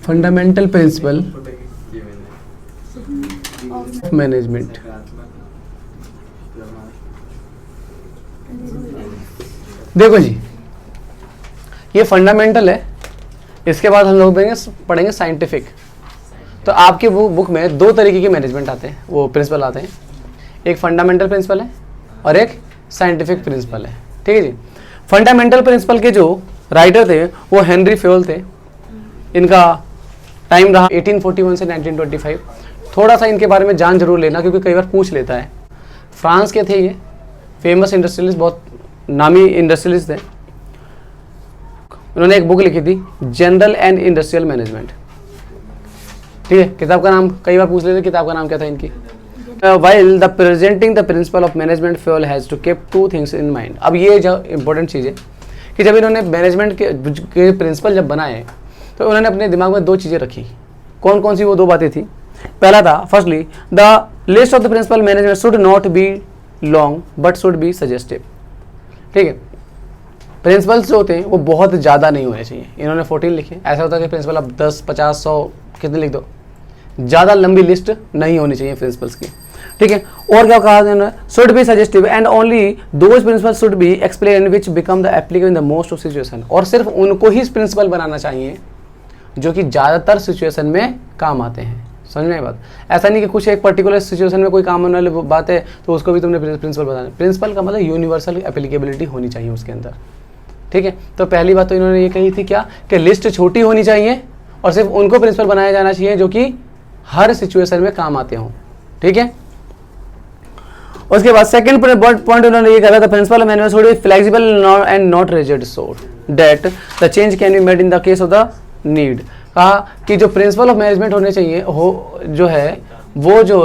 Fundamental principle of management. देखो जी, ये fundamental है, इसके बाद हम लोग पढ़ेंगे साइंटिफिक। तो आपकी बुक में दो तरीके के मैनेजमेंट आते हैं, वो प्रिंसिपल आते हैं, एक फंडामेंटल प्रिंसिपल है और एक साइंटिफिक प्रिंसिपल है। ठीक है जी। फंडामेंटल प्रिंसिपल के जो राइटर थे वो हेनरी फेयोल थे। इनका टाइम रहा 1841 से 1925। थोड़ा सा इनके बारे में जान जरूर लेना क्योंकि कई बार पूछ लेता है। फ्रांस के थे ये, फेमस इंडस्ट्रियलिस्ट, बहुत नामी इंडस्ट्रियलिस्ट थे। उन्होंने एक बुक लिखी थी जनरल एंड इंडस्ट्रियल मैनेजमेंट। ठीक है, किताब का नाम कई बार पूछ लेते, किताब का नाम क्या था इनकी। While the presenting the principle of management, Fayol has to keep two things in mind। अब ये जो इंपॉर्टेंट चीज़ है कि जब इन्होंने मैनेजमेंट के प्रिंसिपल जब बनाए तो उन्होंने अपने दिमाग में दो चीज़ें रखी। कौन कौन सी वो दो बातें थी? पहला था, firstly the list of the principle management should not be long but should be suggestive. ठीक है, प्रिंसिपल्स जो होते हैं वो बहुत ज़्यादा नहीं होने चाहिए। इन्होंने 14 लिखे। ऐसा होता है कि प्रिंसिपल अब 10, 50, 100 कितने लिख दो, ज़्यादा लंबी लिस्ट नहीं होनी चाहिए प्रिंसिपल्स की। ठीक है, और क्या कहा इन्होंने? Should be suggestive and only those principles should be explain which become the applicable in the most of situation. और सिर्फ उनको ही प्रिंसिपल बनाना चाहिए जो कि ज़्यादातर सिचुएशन में काम आते हैं। समझ में बात? ऐसा नहीं कि कुछ एक पर्टिकुलर सिचुएशन में कोई काम आने वाली बात है तो उसको भी तुमने प्रिंसिपल बताना। प्रिंसिपल का मतलब यूनिवर्सल एप्लीकेबिलिटी होनी चाहिए उसके अंदर। ठीक है, तो पहली बात तो इन्होंने ये कही थी क्या कि लिस्ट छोटी होनी चाहिए और सिर्फ उनको प्रिंसिपल बनाया जाना चाहिए जो कि हर सिचुएशन में काम आते हों। ठीक है, उसके बाद सेकंड पॉइंट उन्होंने ये कहा था, principle of management should be flexible and not rigid so that the change can be made in the case of the need. कहा कि जो प्रिंसिपल ऑफ मैनेजमेंट होने चाहिए वो जो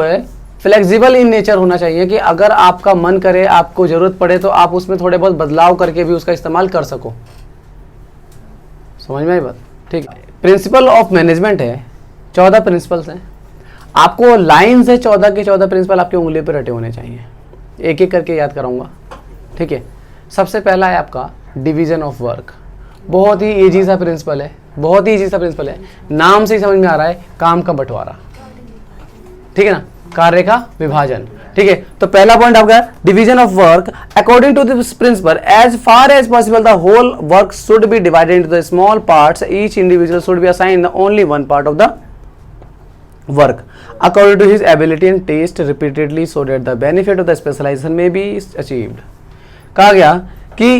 है फ्लेक्सिबल इन नेचर होना चाहिए कि अगर आपका मन करे, आपको जरूरत पड़े तो आप उसमें थोड़े बहुत बदलाव करके भी उसका इस्तेमाल कर सको। समझ में आई बात? ठीक है, प्रिंसिपल ऑफ मैनेजमेंट है, 14 प्रिंसिपल्स हैं। आपको लाइन से 14 के 14 प्रिंसिपल आपके उंगली पर रटे होने चाहिए। एक एक करके याद कराऊंगा। ठीक है, सबसे पहला है आपका डिवीजन ऑफ वर्क। बहुत ही इजी सा प्रिंसिपल है, बहुत ही इजी सा प्रिंसिपल है, नाम से ही समझ में आ रहा है, काम का बंटवारा। ठीक है ना, कार्य का विभाजन। ठीक है, तो पहला पॉइंट आपका division of work. According to this principle as far as possible the whole work should be divided into the small parts. Each individual should be assigned only one part of the work according to his ability and taste repeatedly so that the benefit of the specialization may be achieved। कहा गया कि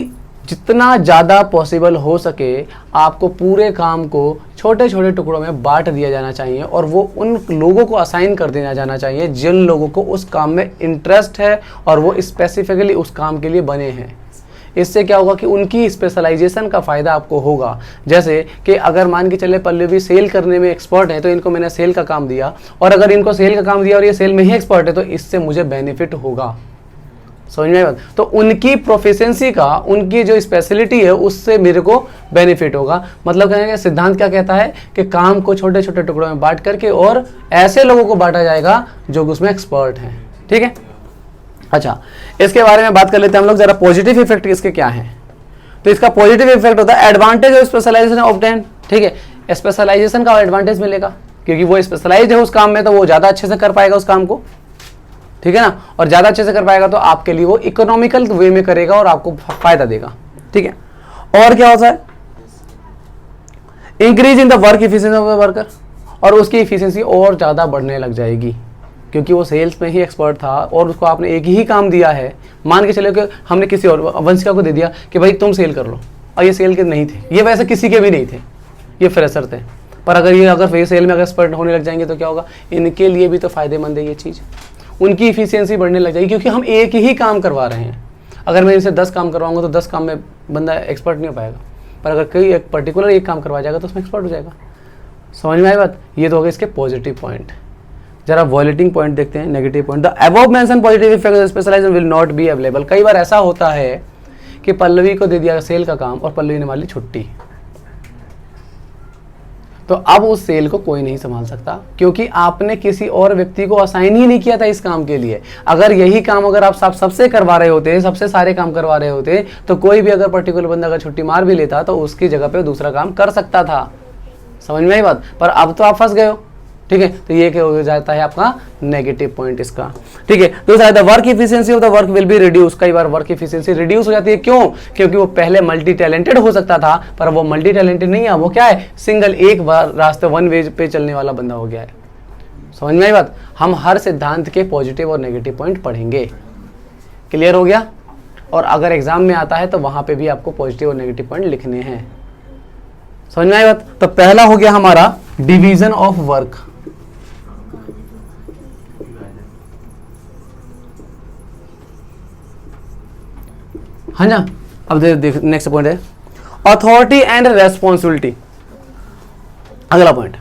जितना ज़्यादा possible हो सके आपको पूरे काम को छोटे छोटे टुकड़ों में बांट दिया जाना चाहिए और वो उन लोगों को असाइन कर दिया जाना चाहिए जिन लोगों को उस काम में इंटरेस्ट है और वो स्पेसिफिकली उस काम के लिए बने हैं। इससे क्या होगा कि उनकी स्पेशलाइजेशन का फ़ायदा आपको होगा। जैसे कि अगर मान के चले पल्लवी सेल करने में एक्सपर्ट है तो इनको मैंने सेल का काम दिया, और अगर इनको सेल का काम दिया और ये सेल में ही एक्सपर्ट है तो इससे मुझे बेनिफिट होगा। समझ में बात? तो उनकी प्रोफिशिएंसी का, उनकी जो स्पेशलिटी है उससे मेरे को बेनिफिट होगा। मतलब कहने का सिद्धांत क्या कहता है कि काम को छोटे छोटे टुकड़ों में बांट करके और ऐसे लोगों को बांटा जाएगा जो उसमें एक्सपर्ट हैं। ठीक है, अच्छा, इसके बारे में बात कर लेते हैं हम लोग जरा। पॉजिटिव इफेक्ट इसके क्या हैं? तो इसका पॉजिटिव इफेक्ट होता है एडवांटेज ऑफ स्पेशलाइजेशन ऑब्टेन। ठीक है, स्पेशलाइजेशन का एडवांटेज मिलेगा क्योंकि वो स्पेशलाइज्ड है उस काम में तो वो ज़्यादा अच्छे से कर पाएगा उस काम को। ठीक है ना, और ज़्यादा अच्छे से कर पाएगा तो आपके लिए वो इकोनॉमिकल वे में करेगा और आपको फायदा देगा। ठीक है, और क्या होता है? Increase in the work efficiency of the worker, और उसकी इफिशिएंसी और ज़्यादा बढ़ने लग जाएगी क्योंकि वो सेल्स में ही एक्सपर्ट था और उसको आपने एक ही काम दिया है। मान के चले कि हमने किसी और वंशिका को दे दिया कि भाई तुम सेल कर लो, और ये सेल के नहीं थे, ये वैसे किसी के भी नहीं थे, ये फ्रेशर थे। पर अगर सेल में अगर एक्सपर्ट होने लग जाएंगे तो क्या होगा? इनके लिए भी तो फायदेमंद है ये चीज़। उनकी इफिशियंसी बढ़ने लग जाएगी क्योंकि हम एक ही काम करवा रहे हैं। अगर मैं इनसे 10 काम करवाऊंगा तो 10 काम में बंदा एक्सपर्ट नहीं हो पाएगा, पर अगर कोई एक पर्टिकुलर एक काम करवा जाएगा तो उसमें एक्सपर्ट हो जाएगा। समझ में आई बात? ये तो हो गए इसके पॉजिटिव पॉइंट। जरा वॉलेटिंग पॉइंट देखते हैं, negative point. The above mention positive effect of specialisation will not be available. कई बार ऐसा होता है कि पल्लवी को दे दिया सेल का काम और पल्लवी ने मान ली छुट्टी, तो अब उस सेल को कोई नहीं संभाल सकता क्योंकि आपने किसी और व्यक्ति को असाइन ही नहीं किया था इस काम के लिए। अगर यही काम अगर आप सबसे करवा रहे होते, सबसे सारे काम करवा रहे होते, तो कोई भी अगर पर्टिकुलर बंदा अगर छुट्टी मार भी लेता तो उसकी जगह पे दूसरा काम कर सकता था। समझ में आई बात। पर अब तो आप फंस गए हो, ठीक है। तो ये क्या हो जाता है आपका नेगेटिव पॉइंट इसका, ठीक है। दूसरा the work efficiency of the work will be reduce. कई बार वर्क इफिशियंसी रिड्यूस हो जाती है, क्यों? क्योंकि वो पहले मल्टी टैलेंटेड हो सकता था, पर वो मल्टी टैलेंटेड नहीं है, वो क्या है, सिंगल एक बार रास्ते वन वे पे चलने वाला बंदा हो गया है। समझ में आई बात। हम हर सिद्धांत के पॉजिटिव और नेगेटिव पॉइंट पढ़ेंगे। क्लियर हो गया। और अगर एग्जाम में आता है तो वहां पे भी आपको पॉजिटिव और नेगेटिव पॉइंट लिखने हैं। समझ में आई बात। तो पहला हो गया हमारा डिवीजन ऑफ वर्क। हाँ ना। अब देख नेक्स्ट पॉइंट है अथॉरिटी एंड रेस्पॉन्सिबिलिटी। अगला पॉइंट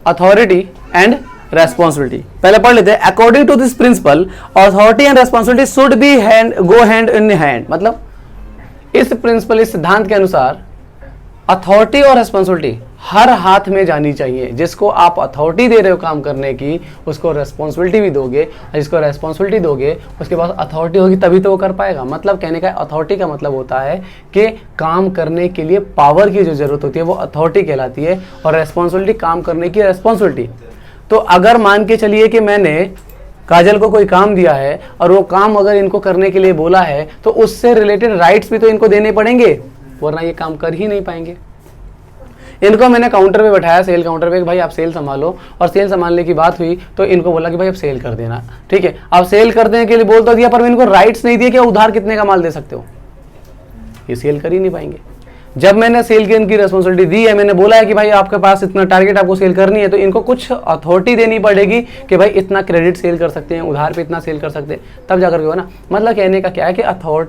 अथॉरिटी एंड रेस्पॉन्सिबिलिटी। पहले पढ़ लेते हैं। According to this principle authority and responsibility should be go hand in hand. मतलब इस प्रिंसिपल, इस सिद्धांत के अनुसार अथॉरिटी और रेस्पॉन्सिबिलिटी हर हाथ में जानी चाहिए। जिसको आप अथॉरिटी दे रहे हो काम करने की, उसको रेस्पॉन्सिबिलिटी भी दोगे, और जिसको रेस्पॉन्सिबिलिटी दोगे उसके पास अथॉरिटी होगी, तभी तो वो कर पाएगा। मतलब कहने का अथॉरिटी का मतलब होता है कि काम करने के लिए पावर की जो जरूरत होती है वो अथॉरिटी कहलाती है, और रेस्पॉन्सिबिलिटी काम करने की रेस्पॉन्सिबिलिटी। तो अगर मान के चलिए कि मैंने काजल को कोई काम दिया है और वो काम अगर इनको करने के लिए बोला है, तो उससे रिलेटेड राइट्स भी तो इनको देने पड़ेंगे, वरना ये काम कर ही नहीं पाएंगे। इनको मैंने काउंटर पे बैठाया, सेल काउंटर पे, भाई आप सेल संभालो, और सेल संभालने की बात हुई तो इनको बोला कि भाई अब सेल कर देना, ठीक है। अब सेल कर देने के लिए बोल तो दिया, पर इनको राइट्स नहीं दिए कि उधार कितने का माल दे सकते हो, ये सेल कर ही नहीं पाएंगे। जब मैंने सेल की इनकी रेस्पॉन्सिबिलिटी दी है, मैंने बोला है कि भाई आपके पास इतना टारगेट आपको सेल करनी है, तो इनको कुछ अथॉरिटी देनी पड़ेगी कि भाई इतना क्रेडिट सेल कर सकते हैं, उधार पे इतना सेल कर सकते हैं, तब जाकर के हो ना। मतलब कहने का क्या है कि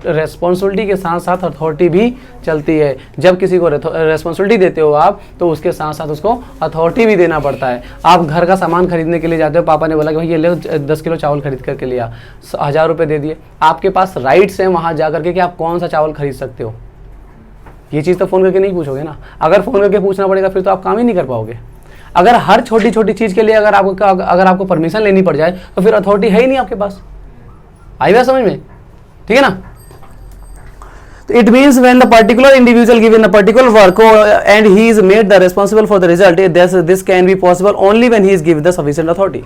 रेस्पॉन्सिबिलिटी के साथ साथ अथॉरिटी भी चलती है। जब किसी को रेस्पॉन्सिबिलिटी देते हो आप, तो उसके साथ साथ उसको अथॉरिटी भी देना पड़ता है। आप घर का सामान खरीदने के लिए जाते हो, पापा ने बोला कि भाई ये ले 10 किलो चावल खरीद करके लिया, 1000 रुपये दे दिए, आपके पास राइट्स हैं वहाँ जा करके कि आप कौन सा चावल खरीद सकते हो। ये चीज़ तो फ़ोन करके नहीं पूछोगे ना। अगर फ़ोन करके पूछना पड़ेगा फिर तो आप काम ही नहीं कर पाओगे। अगर हर छोटी छोटी चीज़ के लिए अगर आपको परमिशन लेनी पड़ जाए, तो फिर अथॉरिटी है ही नहीं आपके पास। आई बात समझ में, ठीक है ना। तो it means when the particular individual given the particular work and he is made the responsible for the result, this can be possible only when he is given the sufficient authority.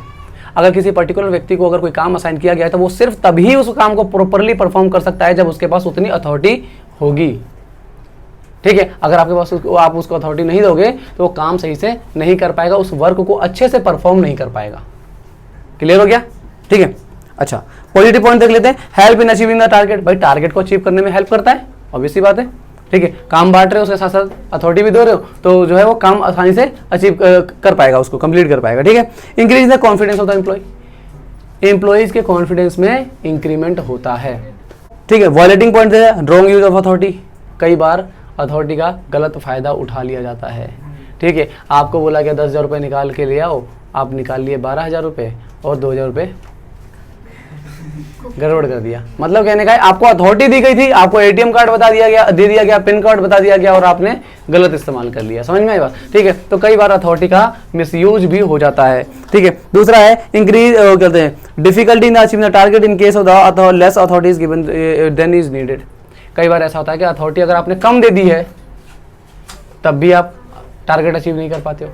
अगर किसी particular व्यक्ति को अगर कोई काम assign किया गया है, तो वो सिर्फ तभी उस काम को प्रॉपरली परफॉर्म कर सकता है जब उसके पास उतनी अथॉरिटी होगी, ठीक है। अगर आपके पास आप उसको अथॉरिटी नहीं दोगे तो वो काम सही से नहीं कर पाएगा, उस वर्क को अच्छे से परफॉर्म नहीं कर पाएगा। क्लियर हो गया, ठीक है। अच्छा, पॉजिटिव पॉइंट देख लेते हैं। Help in achieving the target. भाई टारगेट को अचीव करने में हेल्प करता है, ऑब्वियस सी बात है, ठीक है। काम बांट रहे हो, उसके साथ साथ अथॉरिटी भी दे रहे हो, तो जो है वो काम आसानी से अचीव कर पाएगा, उसको कंप्लीट कर पाएगा, ठीक है। Increase the confidence of the employee. Employees के कॉन्फिडेंस में इंक्रीमेंट होता है, ठीक है। वॉयलेटिंग पॉइंट है रॉन्ग यूज ऑफ अथॉरिटी। कई बार अथॉरिटी का गलत फायदा उठा लिया जाता है, ठीक है। आपको बोला गया 10,000 रुपये निकाल के ले आओ, आप निकाल लिए 12,000 रुपये और 2,000 रुपये गड़बड़ कर दिया। मतलब कहने का आपको अथॉरिटी दी गई थी, आपको एटीएम कार्ड बता दिया गया, दे दिया गया, पिन कार्ड बता दिया गया, और आपने गलत इस्तेमाल कर लिया। समझ में आई बात, ठीक है। तो कई बार अथॉरिटी का मिसयूज भी हो जाता है, ठीक है। दूसरा है इंक्रीज कहते हैं difficulty in achieving the target in case of the less authority is given than is needed. कई बार ऐसा होता है कि अथॉरिटी अगर आपने कम दे दी है तब भी आप टारगेट अचीव नहीं कर पाते हो।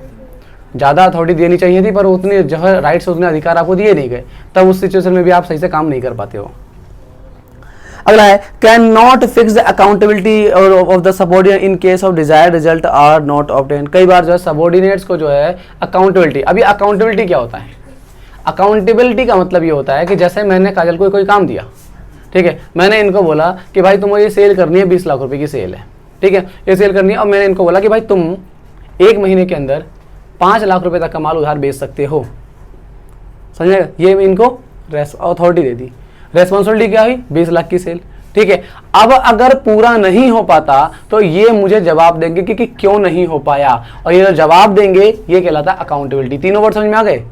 ज़्यादा अथॉरिटी देनी चाहिए थी, पर उतने जो है राइट्स, उतने अधिकार आपको दिए नहीं गए, तब उस सिचुएशन में भी आप सही से काम नहीं कर पाते हो। अगला है can not fix the accountability of the subordinate in case of desired result are not obtain. कई बार जो है सबऑर्डिनेट्स को जो है अकाउंटेबिलिटी, अभी अकाउंटेबिलिटी क्या होता है? अकाउंटेबिलिटी का मतलब ये होता है कि जैसे मैंने काजल को कोई काम दिया, ठीक है, मैंने इनको बोला कि भाई तुम्हें ये सेल करनी है, 20 लाख रुपए की सेल है, ठीक है, ये सेल करनी है। और मैंने इनको बोला कि भाई तुम 1 महीने के अंदर 5 लाख रुपए तक का माल उधार बेच सकते हो। समझे? ये इनको अथॉरिटी दे दी। रेस्पॉन्सिबिलिटी क्या हुई? 20 लाख की सेल, ठीक है। अब अगर पूरा नहीं हो पाता तो ये मुझे जवाब देंगे कि क्यों नहीं हो पाया, और ये जो जवाब देंगे ये कहलाता है अकाउंटेबिलिटी। तीनों वर्ड समझ में आ गए?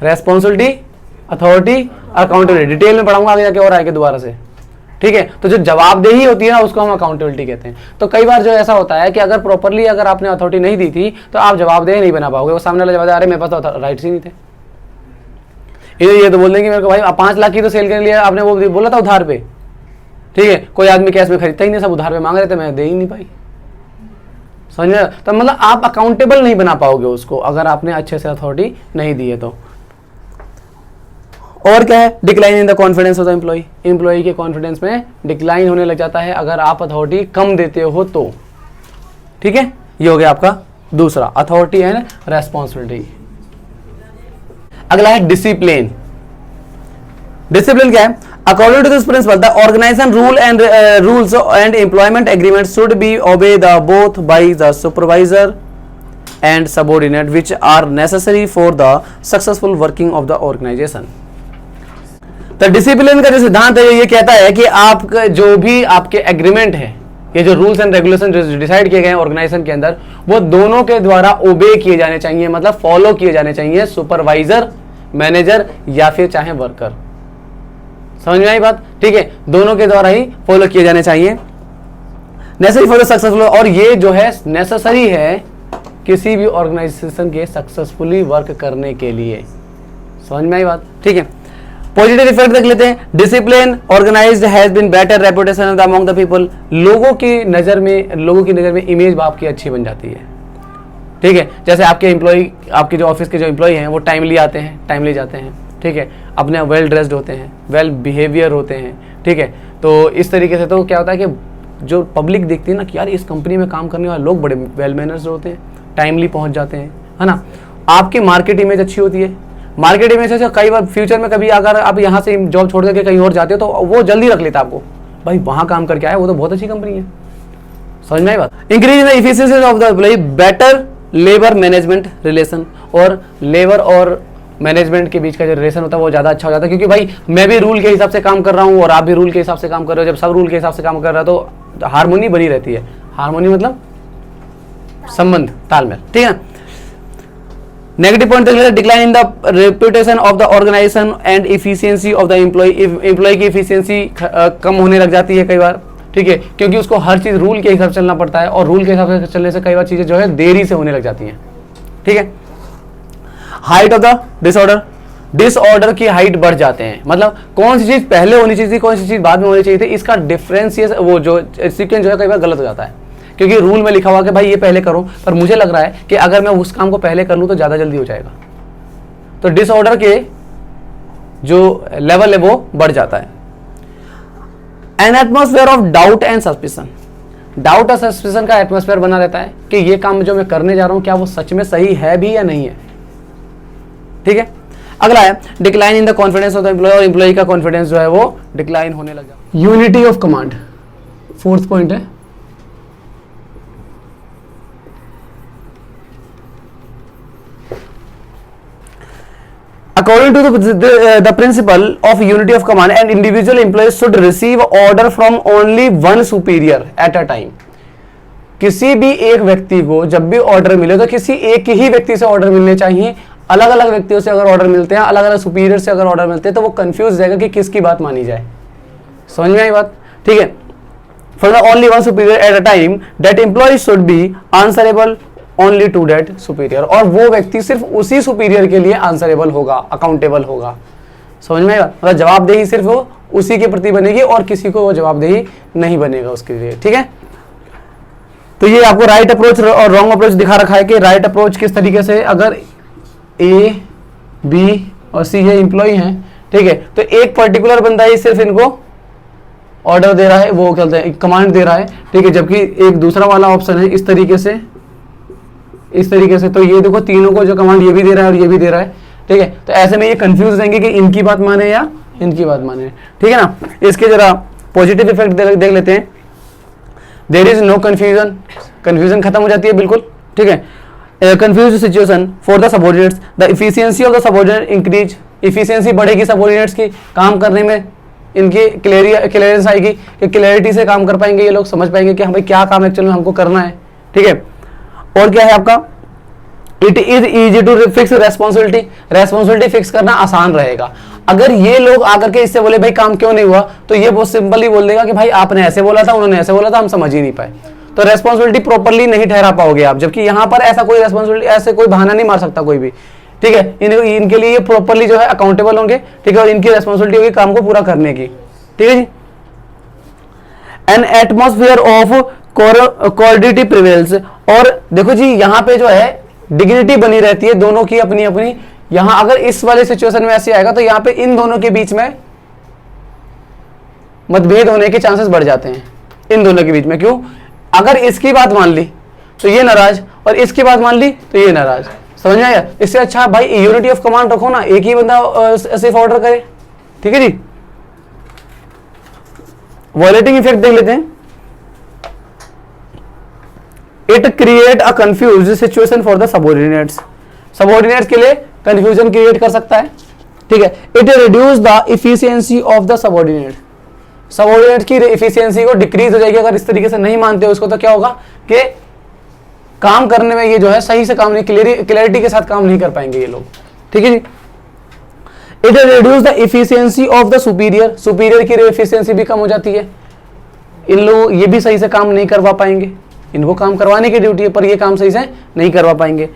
Responsibility, authority, accountability. डिटेल में पढ़ाऊंगा आगे जाके और आएगा दोबारा से, ठीक है। तो जो जवाबदेही होती है ना, उसको हम अकाउंटेबिलिटी कहते हैं। तो कई बार जो ऐसा होता है कि अगर प्रॉपरली अगर आपने अथॉरिटी नहीं दी थी तो आप जवाबदेह नहीं बना पाओगे। वो सामने वाला जवाब, अरे मेरे पास तो राइट्स ही नहीं थे। ये तो बोल देंगे मेरे को भाई 5 लाख की तो सेल कर लिया आपने, वो बोला था उधार पे, ठीक है। कोई आदमी कैश में खरीदता ही नहीं, सब उधार पे मांग रहे थे, मैं दे ही नहीं पाई। समझ में? तो मतलब आप अकाउंटेबल नहीं बना पाओगे उसको अगर आपने अच्छे से अथॉरिटी नहीं दी है तो। और क्या है, decline in the confidence of the employee, employee के कॉन्फिडेंस में डिक्लाइन होने लग जाता है अगर आप अथॉरिटी कम देते हो तो। ठीक है, ये हो गया आपका दूसरा, अथॉरिटी एंड रेस्पॉन्सिबिलिटी। अगला है डिसिप्लिन। डिसिप्लिन क्या है? According to this principle the organisation rules and employment agreement should be obey the both by the supervisor and subordinate which are necessary for the successful working of the organisation. तो discipline का जो सिद्धांत है ये कहता है कि आपका जो भी आपके एग्रीमेंट है, ये जो रूल्स एंड रेगुलेशन जो डिसाइड किए गए हैं ऑर्गेनाइजेशन के अंदर, वो दोनों के द्वारा ओबे किए जाने चाहिए, मतलब फॉलो किए जाने चाहिए, सुपरवाइजर, मैनेजर या फिर चाहे वर्कर। समझ में आई बात? ठीक है, दोनों के द्वारा ही फॉलो किए जाने चाहिए, नेसेसरी फॉर द सक्सेसफुल। और ये जो है नेसेसरी है किसी भी ऑर्गेनाइजेशन के सक्सेसफुली वर्क करने के लिए। समझ में आई बात? ठीक है, पॉजिटिव इफेक्ट देख लेते हैं। Discipline organised has been better reputation among the people. लोगों की नजर में इमेज आपकी अच्छी बन जाती है। ठीक है, जैसे आपके एम्प्लॉय, आपके जो ऑफिस के जो एम्प्लॉय हैं वो टाइमली आते हैं, टाइमली जाते हैं। ठीक है, अपने वेल ड्रेस्ड होते हैं, वेल बिहेवियर होते हैं। ठीक है, तो इस तरीके से तो क्या होता है कि जो पब्लिक देखती है ना कि यार इस कंपनी में काम करने वाले लोग बड़े वेल मैनर्स होते हैं, टाइमली पहुंच जाते हैं, है ना। आपकी मार्केट इमेज अच्छी होती है। मार्केट इमेज से कई बार फ्यूचर में कभी अगर आप यहाँ से जॉब छोड़ करके कहीं और जाते हो तो वो जल्दी रख लेता आपको, भाई वहां काम करके आया, वो तो बहुत अच्छी कंपनी है। समझ में आई बात? Increase the efficiency of the employee, better labour management relation, और लेबर और मैनेजमेंट के बीच का जो रिलेशन होता है वो ज़्यादा अच्छा हो जाता है, क्योंकि भाई मैं भी रूल के हिसाब से काम कर रहा हूँ और आप भी रूल के हिसाब से काम कर रहे हो। जब सब रूल के हिसाब से काम कर रहा है तो हारमोनी बनी रहती है। हारमोनी मतलब संबंध, तालमेल। ठीक है, नेगेटिव पॉइंट देख लेते हैं। Decline in the reputation of the organisation and efficiency of the employee. Employee की इफिशियंसी कम होने लग जाती है कई बार। ठीक है, क्योंकि उसको हर चीज रूल के हिसाब से चलना पड़ता है और रूल के हिसाब से चलने से कई बार चीजें जो है देरी से होने लग जाती हैं। ठीक है, height of the disorder, disorder की हाइट बढ़ जाते हैं। मतलब कौन सी चीज पहले होनी चाहिए थी, कौन सी चीज बाद में होनी चाहिए थी, इसका डिफरेंशिएशन, वो जो सीक्वेंस जो है कई बार गलत हो जाता है, क्योंकि रूल में लिखा हुआ कि भाई ये पहले करो, पर मुझे लग रहा है कि अगर मैं उस काम को पहले कर लूं तो ज्यादा जल्दी हो जाएगा। तो डिसऑर्डर के जो लेवल है वो बढ़ जाता है। N atmosphere of doubt and suspicion, doubt और सस्पिशन का एटमॉस्फेयर बना रहता है कि ये काम जो मैं करने जा रहा हूं क्या वो सच में सही है भी या नहीं है। ठीक है, अगला है decline in the confidence of the employee, और एम्प्लॉय का कॉन्फिडेंस जो है वो डिक्लाइन होने लगा। Unity of command, fourth point है। According to the principle of unity of command, an individual employee should receive order from only one superior at a time. किसी भी एक व्यक्ति को जब भी ऑर्डर मिले तो किसी एक ही व्यक्ति से ऑर्डर मिलने चाहिए। अलग अलग व्यक्तियों से अगर ऑर्डर मिलते हैं, अलग अलग सुपीरियर से अगर ऑर्डर मिलते हैं तो वो कंफ्यूज जाएगा कि किसकी बात मानी जाए। समझ में आई बात? ठीक है, for the only one superior at a time, that employee should be answerable only to that superior, और वो व्यक्ति सिर्फ उसी सुपीरियर के लिए आंसरेबल होगा, अकाउंटेबल होगा। समझ में आएगा? मतलब जवाबदेही सिर्फ वो उसी के प्रति बनेगी और किसी को वो जवाबदेही नहीं बनेगा उसके लिए। ठीक है, तो ये आपको राइट अप्रोच और रॉन्ग अप्रोच दिखा रखा है कि राइट अप्रोच किस तरीके से, अगर ए, बी और सी ये एम्प्लॉय हैं, ठीक है, तो एक पर्टिकुलर बंदा ही सिर्फ इनको ऑर्डर दे रहा है, वो कहते हैं कमांड दे रहा है। ठीक है, जबकि एक दूसरा वाला ऑप्शन है इस तरीके से, इस तरीके से, तो ये देखो तीनों को जो कमांड ये भी दे रहा है और ये भी दे रहा है। ठीक है, तो ऐसे में ये कंफ्यूज रहेंगे कि इनकी बात माने या इनकी बात माने। ठीक है ना, इसके जरा पॉजिटिव इफेक्ट देख लेते हैं। There is no confusion, confusion खत्म हो जाती है बिल्कुल। ठीक है, confuse situation for the subordinates, the efficiency of the subordinate increase, efficiency बढ़ेगी सबऑर्डिनेट्स की, काम करने में इनकी क्लियरेंस आएगी कि क्लैरिटी से काम कर पाएंगे ये लोग, समझ पाएंगे कि हाँ भाई क्या काम एक्चुअली में हमको करना है। ठीक है, और क्या है आपका, it is easy to fix responsibility, responsibility fix करना आसान रहेगा। अगर ये लोग आकर के इससे बोले भाई काम क्यों नहीं हुआ, तो ये बहुत सिंपली बोल देगा कि भाई आपने ऐसे बोला था, उन्होंने ऐसे बोला था, हम समझ ही नहीं पाए। तो रेस्पॉन्सिबिलिटी प्रॉपरली नहीं ठहरा पाओगे आप, जबकि यहां पर ऐसा कोई रेस्पॉन्सिबिलिटी, ऐसे कोई बहाना नहीं मार सकता कोई भी। ठीक है, इनके लिए ये प्रॉपरली जो है अकाउंटेबल होंगे। ठीक है, और इनकी रेस्पॉन्सिबिलिटी होगी काम को पूरा करने की। ठीक है जी, an atmosphere of coordinative prevails. और देखो जी यहाँ पे जो है डिग्निटी बनी रहती है दोनों की अपनी अपनी। यहां अगर इस वाले सिचुएशन में ऐसे आएगा तो यहां पे इन दोनों के बीच में मतभेद होने के चांसेस बढ़ जाते हैं इन दोनों के बीच में। क्यों? अगर इसकी बात मान ली तो ये नाराज, और इसकी बात मान ली तो ये नाराज। समझ में आया? इससे अच्छा भाई यूनिटी ऑफ कमांड रखो ना, एक ही बंदा सिर्फ ऑर्डर करे। ठीक है जी। वॉयलेटिंग इफेक्ट देख लेते हैं। It create a confuse situation for the subordinates. Subordinates के लिए कंफ्यूजन क्रिएट कर सकता है। ठीक है। It reduce the efficiency of the subordinate. Subordinate की इफिशियंसी को डिक्रीज हो जाएगी अगर इस तरीके से नहीं मानते हो उसको। तो क्या होगा कि काम करने में ये जो है सही से काम नहीं, क्लियरिटी के साथ काम नहीं कर पाएंगे ये लोग। ठीक है जी। It reduce the efficiency of the superior. Superior की इफिशियंसी भी कम हो जाती है। इन लोग ये भी सही से काम नहीं करवा पाएंगे। इनको काम करवाने की ड्यूटी है पर ये काम सही से नहीं करवा पाएंगे।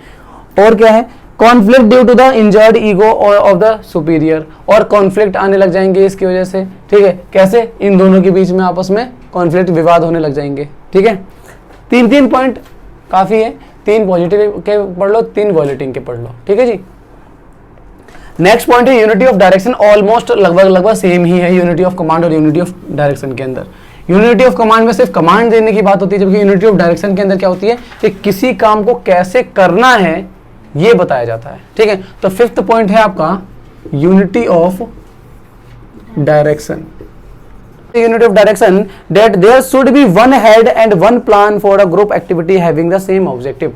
और क्या है? Conflict due to the injured ego of the superior. और कॉन्फ्लिक्ट आने लग जाएंगे इसकी वजह से। ठीक है। कैसे? इन दोनों के बीच में आपस में कॉन्फ्लिक्ट, विवाद होने लग जाएंगे। ठीक है। 3 पॉइंट काफी है। 3 पॉजिटिव के पढ़ लो, 3 वॉयलेटिंग के पढ़ लो। ठीक है जी। नेक्स्ट पॉइंट है यूनिटी ऑफ डायरेक्शन। ऑलमोस्ट लगभग सेम ही है यूनिटी ऑफ कमांड और यूनिटी ऑफ डायरेक्शन के अंदर। यूनिटी ऑफ कमांड में सिर्फ कमांड देने की बात होती है, जबकि यूनिटी ऑफ डायरेक्शन के अंदर क्या होती है कि किसी काम को कैसे करना है ये बताया जाता है। ठीक है। तो 5th पॉइंट है आपका unity of direction. Unity of direction that there should be one head and one plan for a group activity having the same objective.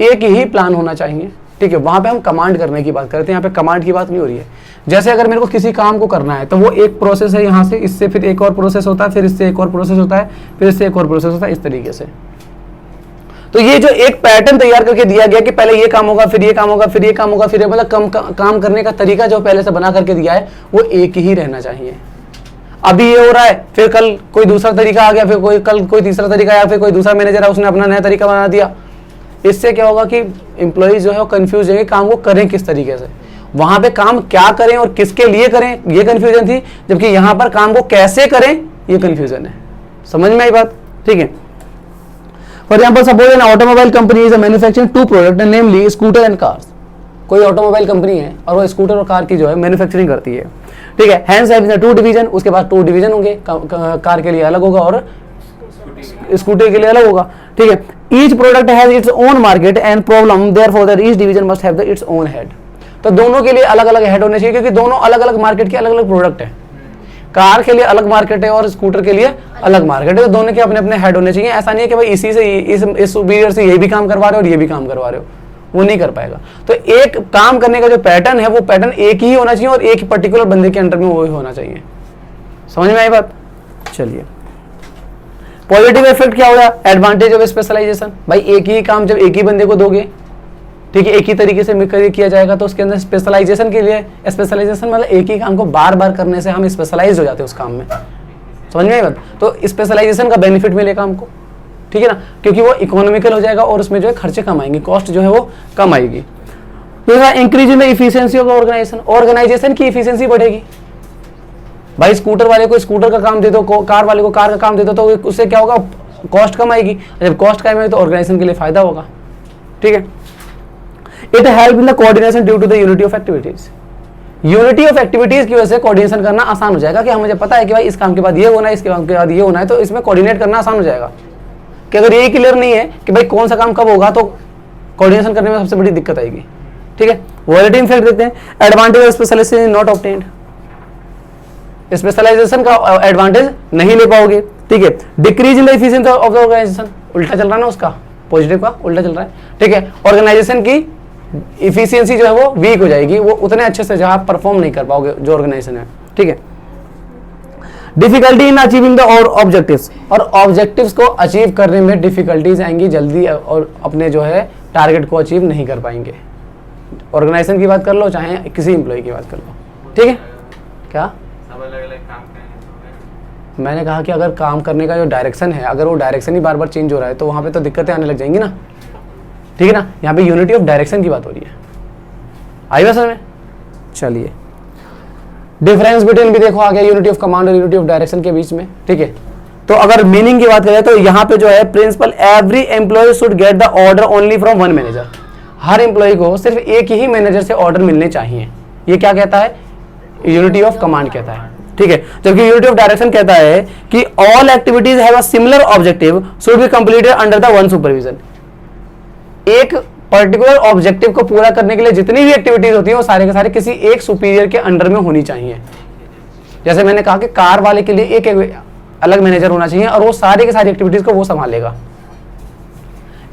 एक ही प्लान होना चाहिए। ठीक है। वहां पे हम कमांड करने की बात करते हैं, यहाँ पे कमांड की बात नहीं हो रही है। जैसे अगर मेरे को किसी काम को करना है तो वो एक प्रोसेस है, यहाँ से इससे फिर एक और प्रोसेस होता है, फिर इससे एक और प्रोसेस होता है, फिर इससे एक और प्रोसेस होता है, इस तरीके से। तो ये जो एक पैटर्न तैयार करके दिया गया कि पहले ये काम होगा, फिर ये काम होगा, फिर ये काम होगा, फिर ये, मतलब काम करने का तरीका जो पहले से बना करके दिया है वो एक ही रहना चाहिए। अभी ये हो रहा है, फिर कल कोई दूसरा तरीका आ गया, फिर कल कोई तीसरा तरीका आया, फिर कोई दूसरा मैनेजर है उसने अपना नया तरीका बना दिया। इससे क्या होगा कि एम्प्लॉइज जो है वो कंफ्यूज होंगे काम को करें किस तरीके से। वहां पे काम क्या करें और किसके लिए करें ये कंफ्यूजन थी, जबकि यहां पर काम को कैसे करें ये कंफ्यूजन है। समझ में आई बात? ठीक है। For example suppose an automobile company is manufacturing 2 product namely scooter and cars. कोई ऑटोमोबाइल कंपनी है और वो स्कूटर और कार की जो है मैन्युफैक्चरिंग करती है। ठीक है। Hence having 2 division. उसके बाद 2 डिवीजन होंगे, कार के लिए अलग होगा और स्कूटर के लिए अलग होगा। ठीक है। Each product has its own market and problem, therefore that each division must have its own head. तो दोनों के लिए अलग अलग हेड होने चाहिए क्योंकि दोनों अलग अलग मार्केट के अलग अलग प्रोडक्ट है। कार के लिए अलग मार्केट है और स्कूटर के लिए अलग मार्केट है। तो दोनों के अपने अपने हेड होने चाहिए। ऐसा नहीं है कि भाई इसी से इस सुपीरियर से ये भी काम करवा रहे हो और ये भी काम करवा रहे हो, वो नहीं कर पाएगा। तो एक काम करने का जो पैटर्न है वो पैटर्न एक ही होना चाहिए और एक पर्टिकुलर बंदे के अंडर में वो ही होना चाहिए। समझ में आई बात? चलिए। पॉजिटिव इफेक्ट क्या होगा? Advantage of specialisation. भाई एक ही काम जब एक ही बंदे को दोगे, ठीक है, एक ही तरीके से किया जाएगा तो उसके अंदर स्पेशलाइजेशन के लिए, स्पेशलाइजेशन मतलब एक ही काम को बार बार करने से हम स्पेशलाइज हो जाते हैं उस काम में। समझ में आई बात? तो स्पेशलाइजेशन का बेनिफिट मिलेगा हमको। ठीक है ना, क्योंकि वो इकोनॉमिकल हो जाएगा और उसमें जो है खर्चे कम आएंगे, कॉस्ट जो है वो कम आएगी। दूसरा, increase in the efficiency of organisation. Organisation की इफिशियंसी बढ़ेगी। भाई स्कूटर वाले को स्कूटर का काम दे दो, कार वाले को कार का काम दे दो, तो उससे क्या होगा? कॉस्ट कम आएगी। जब कॉस्ट कम आएगी तो ऑर्गेनाइजेशन के लिए फायदा होगा। ठीक है। It help in the coordination due to the unity of activities. Unity of activities की वजह से कोऑर्डिनेशन करना आसान हो जाएगा कि मुझे पता है कि भाई इस काम के बाद ये होना है, इसके काम के बाद ये होना है, तो इसमें कोऑर्डिनेट करना आसान हो जाएगा। कि अगर ये क्लियर नहीं है कि भाई कौन सा काम कब होगा तो कोऑर्डिनेशन करने में सबसे बड़ी दिक्कत आएगी। ठीक है। वॉयलेटिंग इफेक्ट देखते हैं। Advantage of specialisation not obtained. Specialisation का एडवांटेज नहीं ले पाओगे। ठीक है। Decrease in the efficiency of the organisation. उल्टा चल रहा है ना, उसका पॉजिटिव का उल्टा चल रहा है। ठीक है। ऑर्गेनाइजेशन की इफिशियंसी जो है वो वीक हो जाएगी, वो उतने अच्छे से जहां परफॉर्म नहीं कर पाओगे जो ऑर्गेनाइजेशन है। ठीक है। Difficulty in achieving the objectives. और ऑब्जेक्टिव्स को अचीव करने में डिफिकल्टीज आएंगी जल्दी और अपने जो है टारगेट को अचीव नहीं कर पाएंगे। ऑर्गेनाइजेशन की बात कर लो चाहे किसी एम्प्लॉय की बात कर लो। ठीक है। क्या अलग-अलग काम करने, मैंने कहा कि अगर काम करने का जो डायरेक्शन है, अगर वो डायरेक्शन ही बार बार चेंज हो रहा है तो वहां पे तो दिक्कतें आने लग जाएंगी ना। ठीक है ना। यहाँ पे यूनिटी ऑफ डायरेक्शन की बात हो रही है। आई बात समझ में? चलिए। डिफरेंस बिटवीन भी देखो आ गया यूनिटी ऑफ कमांड और यूनिटी ऑफ डायरेक्शन के बीच में। ठीक है। तो अगर मीनिंग की बात करें तो यहाँ पे जो है principle every employee should get the order only from one manager, हर एम्प्लॉय को सिर्फ एक ही मैनेजर से ऑर्डर मिलने चाहिए। ये क्या कहता है? यूनिटी ऑफ कमांड कहता है, ठीक है। जबकि यूनिटी ऑफ डायरेक्शन कहता है कि all activities have a similar objective should be completed under the one supervision. एक पर्टिकुलर ऑब्जेक्टिव को पूरा करने के लिए जितनी भी एक्टिविटीज होती है वो सारे के सारे किसी एक सुपीरियर के अंडर में होनी चाहिए। जैसे मैंने कहा कि कार वाले के लिए एक अलग मैनेजर होना चाहिए और वो सारी की सारी एक्टिविटीज को वो संभालेगा।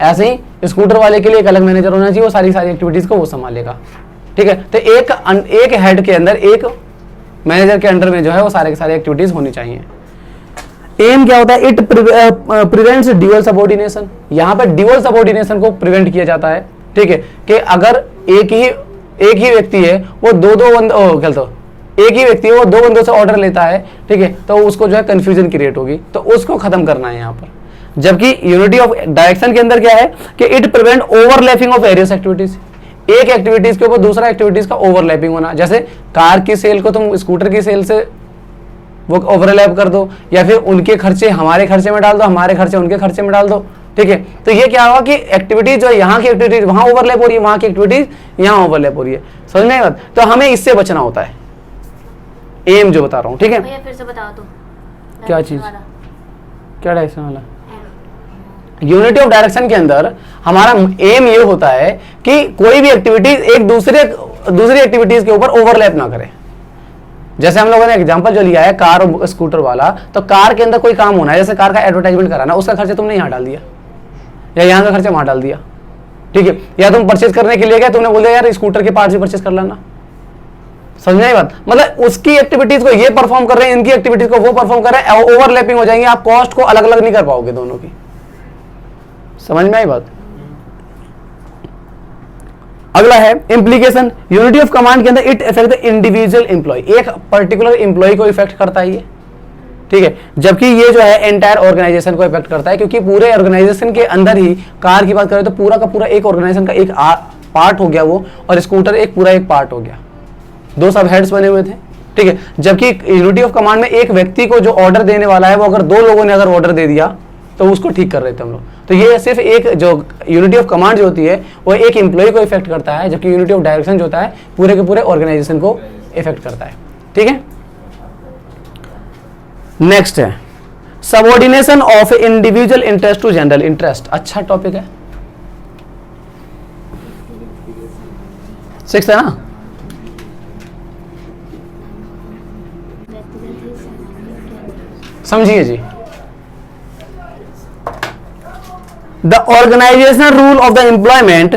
ऐसे ही स्कूटर वाले के लिए एक अलग मैनेजर होना चाहिए, वो सारी सारी एक्टिविटीज को वो संभालेगा, ठीक है। तो एक हेड के अंदर, एक मैनेजर के अंडर में जो है वो सारे के सारे एक्टिविटीज होनी चाहिए। एम क्या होता है? It prevents dual subordination. यहाँ पे ड्यूअल सबऑर्डिनेशन को प्रिवेंट किया जाता है, ठीक है, कि अगर एक ही व्यक्ति है वो एक ही व्यक्ति है वो दो बंदों से ऑर्डर लेता है, ठीक है, तो उसको जो है कंफ्यूजन क्रिएट होगी, तो उसको खत्म करना है यहाँ पर। जबकि यूनिटी ऑफ डायरेक्शन के अंदर क्या है कि it prevent overlapping of various activities. एक एक्टिविटीज के ऊपर दूसरा एक्टिविटीज का ओवरलैपिंग होना, जैसे कार की सेल को तुम स्कूटर की सेल से वो ओवरलैप कर दो, या फिर उनके खर्चे हमारे खर्चे में डाल दो, हमारे खर्चे उनके खर्चे में डाल दो, ठीक है। तो ये क्या हुआ कि एक्टिविटीज जो है यहाँ की एक्टिविटीज वहां ओवरलैप हो रही है, वहां की एक्टिविटीज यहाँ ओवरलैप हो रही है, समझ में आई बात? तो हमें इससे बचना होता है, एम जो बता रहा हूँ, ठीक है। भैया फिर से बता दो क्या चीज? क्या डायरेक्शन वाला? यूनिटी ऑफ डायरेक्शन के अंदर हमारा एम ये होता है कि कोई भी एक्टिविटीज एक दूसरी एक्टिविटीज के ऊपर ओवरलैप ना करे। जैसे हम लोगों ने एग्जांपल जो लिया है कार और स्कूटर वाला, तो कार के अंदर कोई काम होना है, जैसे कार का एडवर्टाइजमेंट कराना, उसका खर्चा तुमने यहाँ डाल दिया या यहाँ का खर्चा वहां डाल दिया, ठीक है। या तुम परचेज करने के लिए गए, तुमने बोला यार स्कूटर के पार्ट्स भी परचेज कर लेना, समझ में आई बात? मतलब उसकी एक्टिविटीज को ये परफॉर्म कर रहे हैं, इनकी एक्टिविटीज को वो परफॉर्म कर रहे हैं, ओवरलैपिंग हो जाएंगे, आप कॉस्ट को अलग अलग नहीं कर पाओगे दोनों की, समझ में आई बात? अगला है इंप्लीकेशन। यूनिटी ऑफ कमांड के अंदर it effect the individual employee, एक पर्टिकुलर एम्प्लॉय को इफेक्ट करता है ये, ठीक है। जबकि ये जो है एंटायर ऑर्गेनाइजेशन को इफेक्ट करता है, क्योंकि पूरे ऑर्गेनाइजेशन के अंदर ही कार की बात करें तो पूरा का पूरा एक ऑर्गेनाइजेशन का एक पार्ट हो गया वो, और स्कूटर एक पूरा एक पार्ट हो गया, दो सब हेड्स बने हुए थे, ठीक है। जबकि यूनिटी ऑफ कमांड में एक व्यक्ति को जो ऑर्डर देने वाला है वो अगर दो लोगों ने अगर ऑर्डर दे दिया तो उसको ठीक कर रहे थे हम लोग। तो ये सिर्फ एक जो यूनिटी ऑफ कमांड जो होती है वो एक एम्प्लॉय को इफेक्ट करता है, जबकि यूनिटी ऑफ डायरेक्शन जो होता है पूरे के पूरे ऑर्गेनाइजेशन को इफेक्ट करता है, ठीक है। नेक्स्ट है subordination of individual interest to general interest. अच्छा टॉपिक है, 6 है ना। समझिए जी, the organizational rule of the employment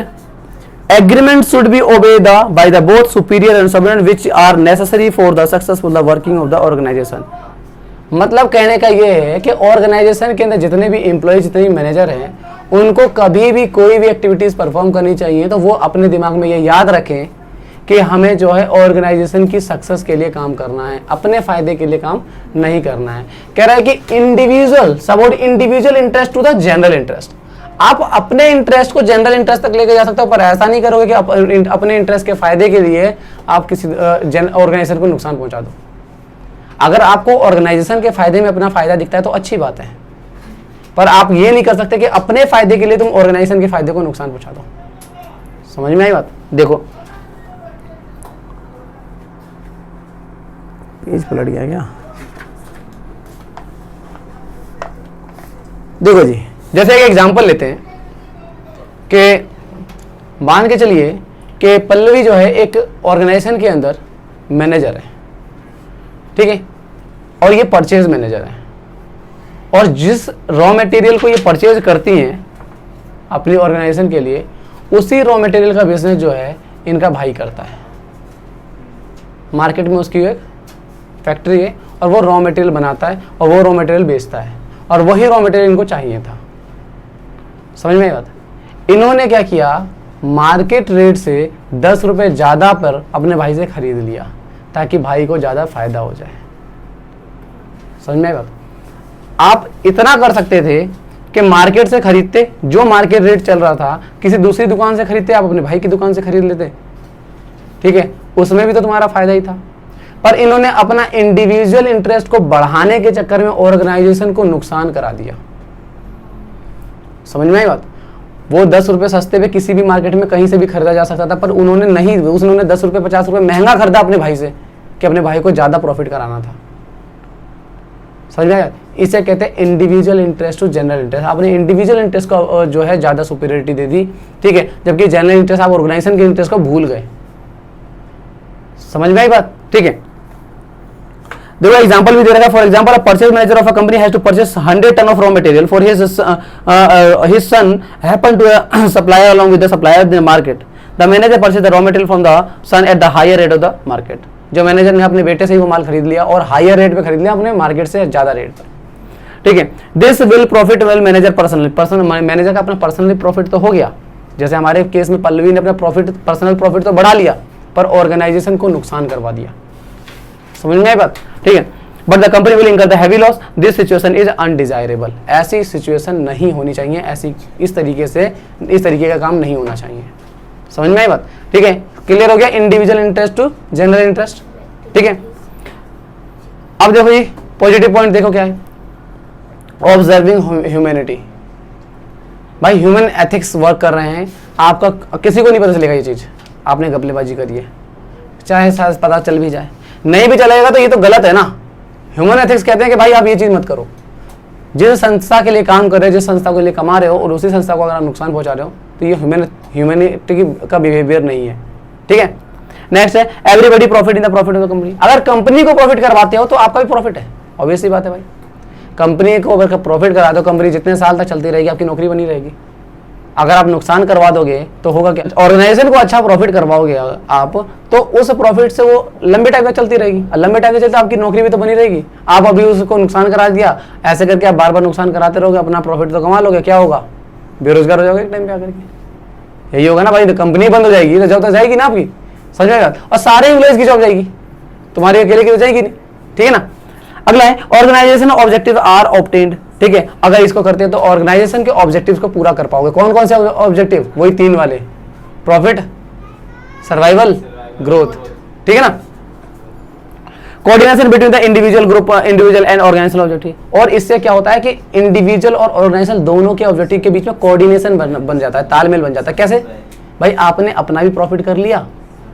agreement should be obeyed by the both superior and subordinate which are necessary for the successful the working of the organization। मतलब कहने का ये है कि ऑर्गेनाइजेशन के अंदर जितने भी एम्प्लॉय, जितने भी मैनेजर हैं, उनको कभी भी कोई भी एक्टिविटीज परफॉर्म करनी चाहिए तो वो अपने दिमाग में ये याद रखें कि हमें जो है ऑर्गेनाइजेशन की सक्सेस के लिए काम करना है, अपने फायदे के लिए काम नहीं करना है। कह रहा है कि individual individual interest to the general interest. आप अपने इंटरेस्ट को जनरल इंटरेस्ट तक लेके जा सकते हो, पर ऐसा नहीं करोगे कि अपने इंटरेस्ट के फायदे के लिए आप किसी ऑर्गेनाइजेशन को नुकसान पहुंचा दो। अगर आपको ऑर्गेनाइजेशन के फायदे में अपना फायदा दिखता है तो अच्छी बात है, पर आप ये नहीं कर सकते कि अपने फायदे के लिए तुम ऑर्गेनाइजेशन के फायदे को नुकसान पहुंचा दो। समझ में आई बात? देखो पेज पलट गया क्या? देखो जी, जैसे एक एग्जांपल लेते हैं कि मान के चलिए कि पल्लवी जो है एक ऑर्गेनाइजेशन के अंदर मैनेजर है, ठीक है, और ये परचेज मैनेजर है, और जिस रॉ मटेरियल को ये परचेज करती हैं अपनी ऑर्गेनाइजेशन के लिए, उसी रॉ मटेरियल का बिजनेस जो है इनका भाई करता है। मार्केट में उसकी एक फैक्ट्री है और वो रॉ मटेरियल बनाता है और वो रॉ मटेरियल बेचता है, और वही रॉ मटेरियल इनको चाहिए था। समझ में आई बात? इन्होंने क्या किया, मार्केट रेट से 10 रुपये ज़्यादा पर अपने भाई से खरीद लिया ताकि भाई को ज़्यादा फायदा हो जाए। समझ में आई बात? आप इतना कर सकते थे कि मार्केट से खरीदते, जो मार्केट रेट चल रहा था किसी दूसरी दुकान से खरीदते, आप अपने भाई की दुकान से खरीद लेते, ठीक है, उसमें भी तो तुम्हारा फायदा ही था। पर इन्होंने अपना इंडिविजुअल इंटरेस्ट को बढ़ाने के चक्कर में ऑर्गेनाइजेशन को नुकसान करा दिया। समझ में आई बात? वो 10 रुपए सस्ते पे किसी भी मार्केट में कहीं से भी खरीदा जा सकता था, पर उन्होंने नहीं, उन्होंने 10 रुपए 50 रुपए महंगा खरीदा अपने भाई से कि अपने भाई को ज्यादा प्रॉफिट कराना था। समझ में आया? इसे कहते हैं individual interest to general interest. आपने इंडिविजुअल इंटरेस्ट को जो है ज्यादा सुपीरियरिटी दे दी, ठीक है, जबकि जनरल इंटरेस्ट आप ऑर्गेनाइजेशन के इंटरेस्ट को भूल गए। समझ में आई बात? ठीक है, देखो एग्जांपल भी दे रखा है। For example, a purchase manager of a company has to purchase 100 ton of raw material for his son happen to supplier along with the supplier in the market. The manager purchase the raw material from the son at the higher rate of the market. जो manager ने अपने बेटे से ही वो माल खरीद लिया और higher rate पे खरीद लिया, अपने मार्केट से ज्यादा रेट पर, ठीक है। This will profit well manager personally, manager का अपना पर्सनली प्रॉफिट तो हो गया, जैसे हमारे केस में पल्लवी ने अपना प्रॉफिट, पर्सनल प्रॉफिट तो बढ़ा लिया, पर ऑर्गेनाइजेशन को नुकसान करवा दिया। समझ में आई बात? ठीक है, बट द कंपनी विल इंकर the heavy loss. This situation is undesirable. ऐसी सिचुएशन नहीं होनी चाहिए, ऐसी इस तरीके का काम नहीं होना चाहिए। समझ में आई बात? ठीक है, क्लियर हो गया? Individual interest to general interest, ठीक है। अब देखो जी पॉजिटिव पॉइंट देखो क्या है, ऑब्जर्विंग ह्यूमैनिटी। भाई ह्यूमन एथिक्स वर्क कर रहे हैं, आपका किसी को नहीं पता चलेगा ये चीज, आपने घपलेबाजी करी है, चाहे शायद पता चल भी जाए, नहीं भी चलेगा तो ये तो गलत है ना। ह्यूमन एथिक्स कहते हैं कि भाई आप ये चीज मत करो। जिस संस्था के लिए काम कर रहे हो, जिस संस्था के लिए कमा रहे हो, और उसी संस्था को अगर आप नुकसान पहुंचा रहे हो, तो ये ह्यूमैनिटी का बिहेवियर नहीं है, ठीक है। नेक्स्ट है everybody profit in the profit of the company. अगर कंपनी को प्रॉफिट करवाते हो तो आपका भी प्रॉफिट है, ऑब्वियसली बात है भाई। कंपनी को अगर प्रॉफिट करा दो, कंपनी जितने साल तक चलती रहेगी, आपकी नौकरी बनी रहेगी। अगर आप नुकसान करवा दोगे तो होगा क्या? ऑर्गेनाइजेशन को अच्छा प्रॉफिट करवाओगे आप, तो उस प्रॉफिट से वो लंबे टाइम तक चलती रहेगी, और लंबे टाइम तक चलते आपकी नौकरी भी तो बनी रहेगी। आप अभी उसको नुकसान करा दिया, ऐसे करके आप बार बार नुकसान कराते रहोगे, अपना प्रॉफिट तो कमा लोगे, क्या होगा? बेरोजगार हो जाओगे एक टाइम पे आकर के। यही होगा ना भाई, तो कंपनी बंद हो जाएगी, तो जब तक जाएगी ना आपकी, समझ में? और सारे एम्प्लॉइज की जॉब जाएगी, तुम्हारी अकेले की तो जाएगी नहीं, ठीक है ना। अगला है ऑर्गेनाइजेशन ऑब्जेक्टिव आर ऑब्टेन्ड, ठीक है। अगर इसको करते हैं तो ऑर्गेनाइजेशन के ऑब्जेक्टिव्स को पूरा कर पाओगे। कौन कौन से ऑब्जेक्टिव? वही 3 वाले, प्रॉफिट, सर्वाइवल, ग्रोथ, ठीक है ना। Coordination between the individual and organisational objective. और इससे क्या होता है कि इंडिविजुअल और ऑर्गेनाइजेशन दोनों के ऑब्जेक्टिव के बीच में कोऑर्डिनेशन बन जाता है, तालमेल बन जाता है। कैसे? भाई आपने अपना भी प्रॉफिट कर लिया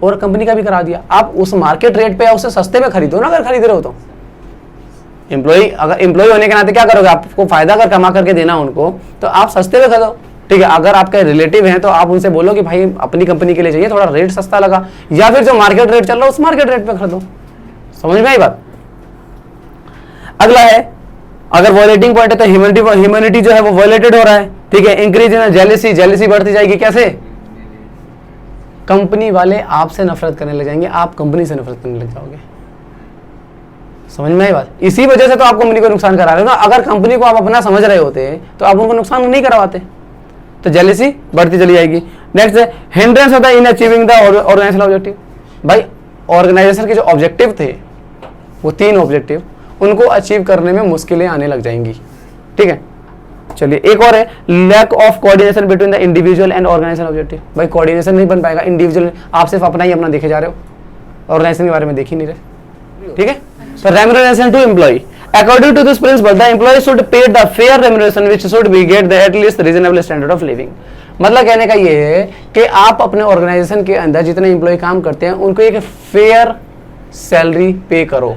और कंपनी का भी करा दिया। आप उस मार्केट रेट पे या उससे सस्ते में खरीदो ना, अगर खरीद रहे हो तो। अगर एम्प्लॉय होने के नाते क्या करोगे? आपको फायदा अगर कमा करके देना उनको, तो आप सस्ते में खरीदो, ठीक है। अगर आपके रिलेटिव हैं तो आप उनसे बोलो कि भाई अपनी कंपनी के लिए चाहिए, थोड़ा रेट सस्ता लगा, या फिर जो मार्केट रेट चल रहा है उस मार्केट रेट पे खरीदो। समझ में आई बात? अगला है, अगर वॉयलेटिंग पॉइंट है तो ह्यूमैनिटी जो है वो वॉयलेटेड हो रहा है, ठीक है। इंक्रीज इन जेलेसी बढ़ती जाएगी। कैसे? कंपनी वाले आपसे नफरत करने लग जाएंगे, आप कंपनी से नफरत करने लग जाओगे। समझ में आई बात? इसी वजह से तो आप कंपनी को नुकसान करा रहे हो ना। अगर कंपनी को आप अपना समझ रहे होते तो आप उनको नुकसान नहीं करवाते, तो जेलेसी बढ़ती चली जाएगी। नेक्स्ट है हिंड्रेंस होता है in achieving the organisational objective. भाई ऑर्गेनाइजेशन के जो ऑब्जेक्टिव थे, वो 3 ऑब्जेक्टिव, उनको अचीव करने में मुश्किलें आने लग जाएंगी, ठीक है। चलिए एक और है lack of coordination between the individual and organisational objective. भाई कोऑर्डिनेशन नहीं बन पाएगा, इंडिविजुअल आप सिर्फ अपना ही अपना देखे जा रहे हो, ऑर्गेनाइजेशन के बारे में देख ही नहीं रहे, ठीक है। So remuneration to employee. According to this principle, the employee should pay the fair remuneration, which should be get the at least reasonable standard of living. मतलब कहने का ये है कि आप अपने ऑर्गेनाइजेशन के अंदर जितने एम्प्लॉय काम करते हैं उनको एक फेयर सैलरी पे करो,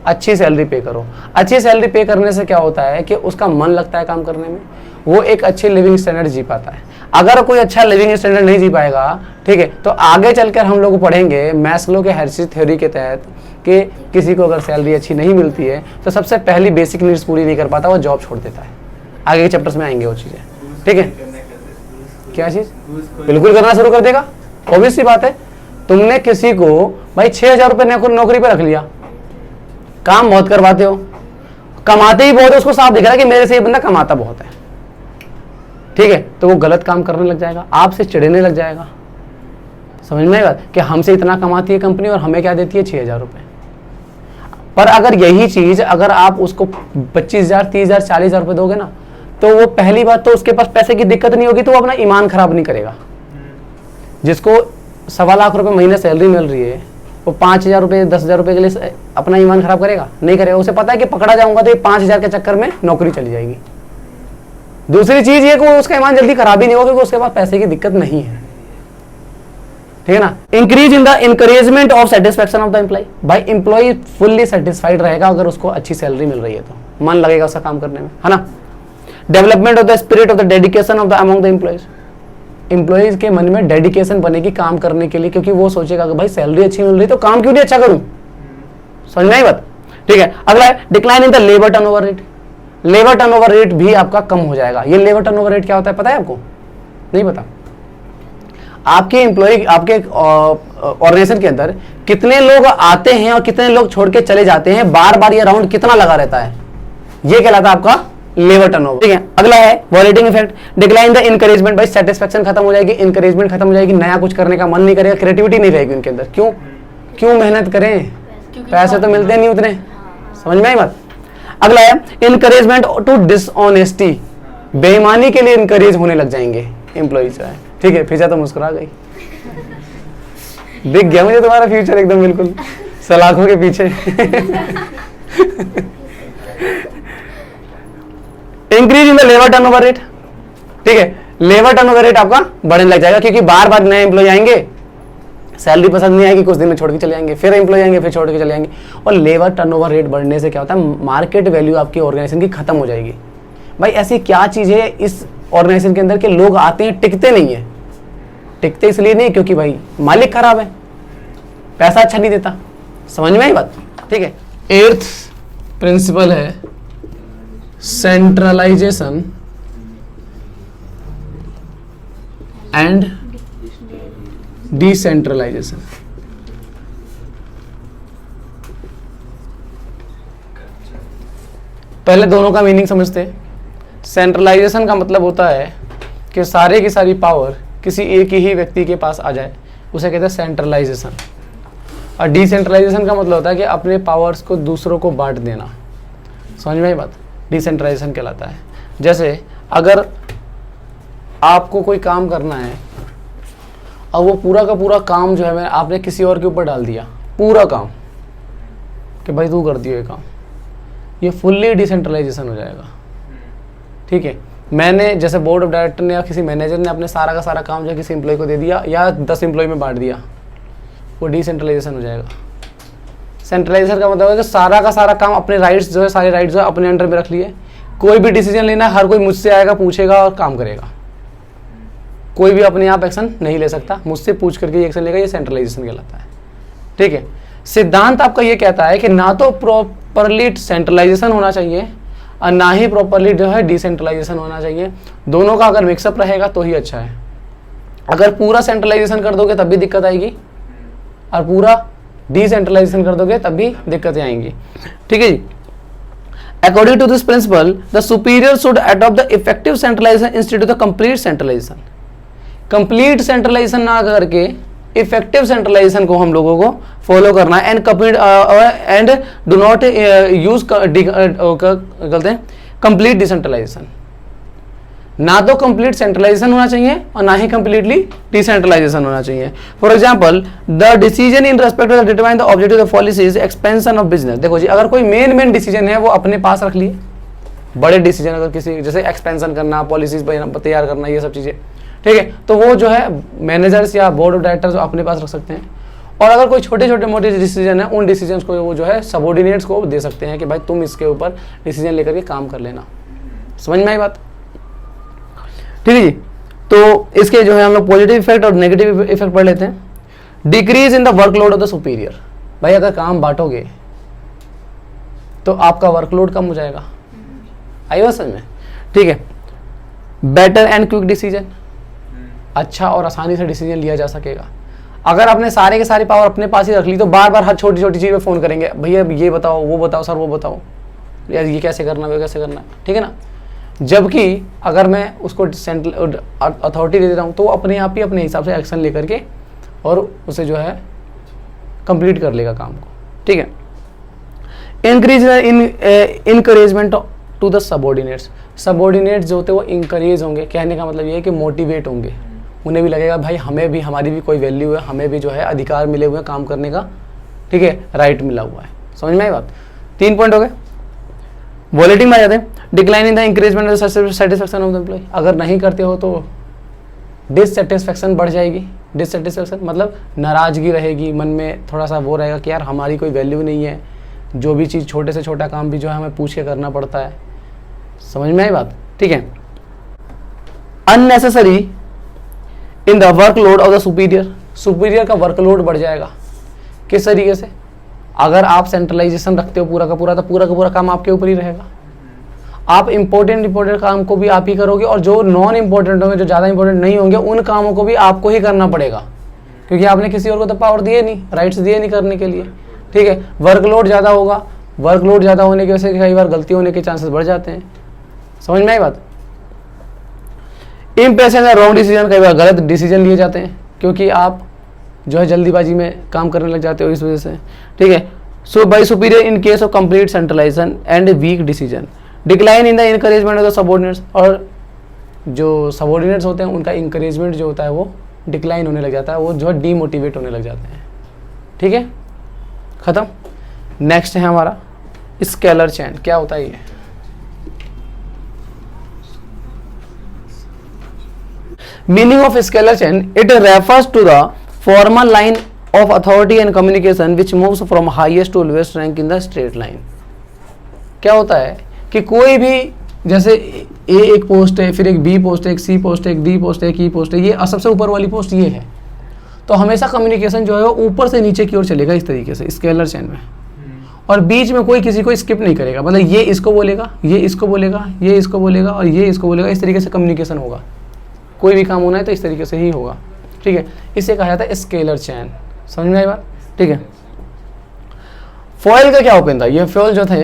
अच्छी सैलरी पे करो। अच्छी सैलरी पे करने से क्या होता है कि उसका मन लगता है काम करने में, वो एक अच्छी लिविंग स्टैंडर्ड जी पाता है। अगर कोई अच्छा लिविंग स्टैंडर्ड नहीं जी पाएगा, ठीक है, तो आगे चलकर हम लोग पढ़ेंगे मैस्लो के हेर्शी थ्योरी के तहत कि किसी को अगर सैलरी अच्छी नहीं मिलती है तो सबसे पहली बेसिक नीड्स पूरी नहीं कर पाता, वो जॉब छोड़ देता है। आगे के चैप्टर्स में आएंगे वो चीज़ें, ठीक है। क्या चीज़? बिल्कुल करना शुरू कर देगा, ऑब्वियस सी बात है। तुमने किसी को भाई 6,000 रुपये नौकरी पे रख लिया, काम बहुत करवाते हो, कमाते ही बहुत है, उसको साफ दिख रहा है कि मेरे से ये बंदा कमाता बहुत है, ठीक है, तो वो गलत काम करने लग जाएगा, आपसे चिढ़ने लग जाएगा। समझ में आई बात? कि हमसे इतना कमाती है कंपनी और हमें क्या देती है? 6,000 रुपये। पर अगर यही चीज अगर आप उसको 25,000, 30,000, 40,000 रुपये दोगे ना, तो वो पहली बात तो उसके पास पैसे की दिक्कत नहीं होगी, तो वो अपना ईमान खराब नहीं करेगा। जिसको 1.25 लाख रुपए महीने सैलरी मिल रही है, वो 5,000 रुपये 10,000 रुपये के लिए अपना ईमान खराब करेगा? नहीं करेगा। उसे पता है कि पकड़ा जाऊंगा तो ये 5,000 के चक्कर में नौकरी चली जाएगी। दूसरी चीज ये कि उसका ईमान जल्दी खराब ही नहीं होगा क्योंकि उसके पास पैसे की दिक्कत नहीं है, ठीक है ना। Increase in the encouragement of satisfaction of the employee, भाई एम्प्लॉय फुल्ली सेटिस्फाइड रहेगा अगर उसको अच्छी सैलरी मिल रही है तो मन लगेगा उसका काम करने में, है ना। Development of the spirit of the dedication of the among the employees, employees के मन में डेडिकेशन बनेगी काम करने के लिए, क्योंकि वो सोचेगा कि भाई सैलरी अच्छी मिल रही तो काम क्यों नहीं अच्छा करूं, समझ में आई बात, ठीक है। अगला है decline in the labour turnover rate, labour turnover rate भी आपका कम हो जाएगा। ये लेबर टर्नओवर रेट क्या होता है पता है आपको? नहीं पता। आपके एम्प्लॉय आपके ऑर्गेनाइजेशन के अंदर कितने लोग आते हैं और कितने लोग छोड़ के चले जाते हैं, बार बार ये राउंड कितना लगा रहता है, ये कहलाता है आपका लेबर टर्नओवर, ठीक है। अगला है वॉलेटिंग इफेक्ट, डिक्लाइन द इनकरेजमेंट, भाई सेटिस्फेक्शन खत्म हो जाएगी, इनकरेजमेंट खत्म हो जाएगी, नया कुछ करने का मन नहीं करेगा, क्रिएटिविटी नहीं रहेगी उनके अंदर। क्यों मेहनत करें, पैसे तो मिलते नहीं उतने, समझ में आई बात। अगला है इनकरेजमेंट टू डिसऑनेस्टी, बेईमानी के लिए इनकरेज होने लग जाएंगे एम्प्लॉइज, ठीक है। फिजा तो मुस्कुरा गई, दिख गया मुझे तुम्हारा फ्यूचर एकदम बिल्कुल सलाखों के पीछे। Increase in the labour turnover rate, ठीक है। लेबर टर्नओवर रेट आपका बढ़ने लग जाएगा क्योंकि बार बार नए एम्प्लॉय आएंगे, सैलरी पसंद नहीं आएगी, कुछ दिन में छोड़ के चले जाएंगे, फिर एम्प्लॉय आएंगे, फिर छोड़ के चले जाएंगे। और लेबर टर्नओवर रेट बढ़ने से क्या होता है, मार्केट वैल्यू आपकी ऑर्गेनाइजेशन की खत्म हो जाएगी। भाई ऐसी क्या चीज है इस ऑर्गेनाइजेशन के अंदर के लोग आते हैं टिकते नहीं है, टिकते इसलिए नहीं क्योंकि भाई मालिक खराब है, पैसा अच्छा नहीं देता, समझ में आई बात, ठीक है। 8th प्रिंसिपल है सेंट्रलाइजेशन एंड डिसेंट्रलाइजेशन। पहले दोनों का मीनिंग समझते हैं। सेंट्रलाइजेशन का मतलब होता है कि सारे की सारी पावर किसी एक ही व्यक्ति के पास आ जाए, उसे कहते हैं सेंट्रलाइजेशन। और डिसेंट्रलाइजेशन का मतलब होता है कि अपने पावर्स को दूसरों को बांट देना, समझ में आई बात, डिसेंट्रलाइजेशन कहलाता है। जैसे अगर आपको कोई काम करना है और वो पूरा का पूरा काम जो है आपने किसी और के ऊपर डाल दिया, पूरा काम कि भाई तू कर दियो ये काम, ये फुल्ली डिसेंट्रलाइजेशन हो जाएगा, ठीक है। मैंने जैसे बोर्ड ऑफ डायरेक्टर ने या किसी मैनेजर ने अपने सारा का सारा काम जो है किसी एम्प्लॉय को दे दिया या 10 एम्प्लॉय में बांट दिया, वो डिसेंट्रलाइजेशन हो जाएगा। सेंट्रलाइजेशन का मतलब है कि सारा का सारा काम अपने राइट्स जो है, सारे राइट्स जो है अपने अंडर में रख लिए, कोई भी डिसीजन लेना हर कोई मुझसे आएगा, पूछेगा और काम करेगा, कोई भी अपने आप एक्शन नहीं ले सकता, मुझसे पूछ करके ये एक्शन लेगा, ये सेंट्रलाइजेशन कहलाता है, ठीक है। सिद्धांत आपका ये कहता है कि ना तो प्रॉपरली सेंट्रलाइजेशन होना चाहिए और ना ही प्रॉपरली जो है डिसेंट्रलाइजेशन होना चाहिए, दोनों का अगर मिक्सअप रहेगा तो ही अच्छा है। अगर पूरा सेंट्रलाइजेशन कर दोगे तब भी दिक्कत आएगी और पूरा डिसेंट्रलाइजेशन कर दोगे तब भी दिक्कतें आएंगी, ठीक है जी। According to this principle the superior should adopt the effective centralisation instead of the complete centralisation. Complete centralisation ना करके इफेक्टिव सेंट्रलाइजेशन को हम लोगों को फॉलो करना है एंड डू नॉट यूज कहते हैं कंप्लीट डिसेंट्रलाइजेशन। ना तो कंप्लीट सेंट्रलाइजेशन होना चाहिए और ना ही कंप्लीटली डिसेंट्रलाइजेशन होना चाहिए। For example the decision in respect to determine the objective of policies expansion of business. देखो जी, अगर कोई मेन डिसीजन है वो अपने पास रख लिए, बड़े डिसीजन अगर किसी जैसे एक्सपेंशन करना, पॉलिसीज तैयार करना, ये सब चीजें, ठीक है, तो वो जो है मैनेजर्स या बोर्ड ऑफ डायरेक्टर्स अपने पास रख सकते हैं। और अगर कोई छोटे छोटे मोटे डिसीजन है, उन डिसीजंस को वो जो है सबऑर्डिनेट्स को दे सकते हैं कि भाई तुम इसके ऊपर डिसीजन लेकर के काम कर लेना। समझ में आई बात, ठीक है जी। तो इसके जो है हम लोग पॉजिटिव इफेक्ट और नेगेटिव इफेक्ट पढ़ लेते हैं। Decrease in the workload of the superior, भाई अगर काम बांटोगे तो आपका वर्कलोड कम हो जाएगा, आई बात समझ में, ठीक है। बेटर एंड क्विक डिसीजन, अच्छा और आसानी से डिसीजन लिया जा सकेगा। अगर आपने सारे के सारी पावर अपने पास ही रख ली तो बार बार हर छोटी छोटी चीज़ पे फ़ोन करेंगे, भैया ये बताओ, वो बताओ, सर वो बताओ, यार ये कैसे करना है, वो कैसे करना है, ठीक है ना। जबकि अगर मैं उसको सेंट्रल अथॉरिटी दे देता हूँ तो वो अपने आप ही अपने हिसाब से एक्शन लेकर के और उसे जो है कंप्लीट कर लेगा काम को, ठीक है। Increase in encouragement to the subordinates, subordinates जो होते हैं वो इंकरेज होंगे, कहने का मतलब ये है कि मोटिवेट होंगे, उन्हें भी लगेगा भाई हमें भी, हमारी भी कोई वैल्यू है, हमें भी जो है अधिकार मिले हुए हैं काम करने का, ठीक है, राइट मिला हुआ है। समझ में आई बात? 3 पॉइंट हो गए। वॉलेटिंग में आ जाते हैं, decline in the increment of satisfaction of the employee. अगर नहीं करते हो तो डिससेटिस्फेक्शन बढ़ जाएगी। डिससेटिस्फेक्शन मतलब नाराजगी रहेगी, मन में थोड़ा सा वो रहेगा कि यार हमारी कोई वैल्यू नहीं है, जो भी चीज़ छोटे से छोटा काम भी जो है हमें पूछ के करना पड़ता है। समझ में आई बात? ठीक है। Unnecessary in the workload of the superior, superior का वर्कलोड बढ़ जाएगा। किस तरीके से? अगर आप सेंट्रलाइजेशन रखते हो पूरा का पूरा, तो पूरा का पूरा काम आपके ऊपर ही रहेगा। आप इंपॉर्टेंट काम को भी आप ही करोगे, और जो नॉन इंपॉर्टेंट होंगे, जो ज़्यादा इंपॉर्टेंट नहीं होंगे, उन कामों को भी आपको ही करना पड़ेगा, क्योंकि आपने किसी और को तो पावर दिए नहीं, राइट्स दिए नहीं करने के लिए। ठीक है, वर्कलोड ज़्यादा होगा, वर्कलोड ज़्यादा होने की वजह से कई बार गलती होने के चांसेस बढ़ जाते हैं। समझ में आई बात? इम्पेशेंस एंड रॉन्ग डिसीजन, कई बार गलत डिसीजन लिए जाते हैं, क्योंकि आप जो है जल्दीबाजी में काम करने लग जाते हो इस वजह से। ठीक है, so by superior in case of complete centralisation and weak decision. Decline in the encouragement of the subordinates, और जो सबऑर्डिनेट्स होते हैं उनका इंकरेजमेंट जो होता है वो डिक्लाइन होने लग जाता है, वो जो है डीमोटिवेट होने लग जाते हैं। ठीक है, खत्म। नेक्स्ट है हमारा स्केलर चेन। क्या होता है ये? Meaning of scalar chain, it refers to the formal line of authority and communication which moves from highest to lowest rank in the straight line। क्या होता है कि कोई भी, जैसे ए एक पोस्ट है, फिर एक बी पोस्ट है, एक सी पोस्ट है, एक डी पोस्ट है, एक ई पोस्ट है, ये सबसे ऊपर वाली पोस्ट ये है, तो हमेशा कम्युनिकेशन जो है वो ऊपर से नीचे की ओर चलेगा इस तरीके से स्केलर चेन में, और बीच में कोई किसी को स्किप नहीं करेगा। मतलब ये इसको बोलेगा, ये इसको बोलेगा, ये इसको बोलेगा और ये इसको बोलेगा, इस तरीके से कम्युनिकेशन होगा। कोई भी काम होना है तो इस तरीके से ही होगा। ठीक है, इसे कहा जाता है स्केलर चेन। समझ में आई बात? ठीक है। फॉयल का क्या ओपिनियन था? ये फॉयल जो थे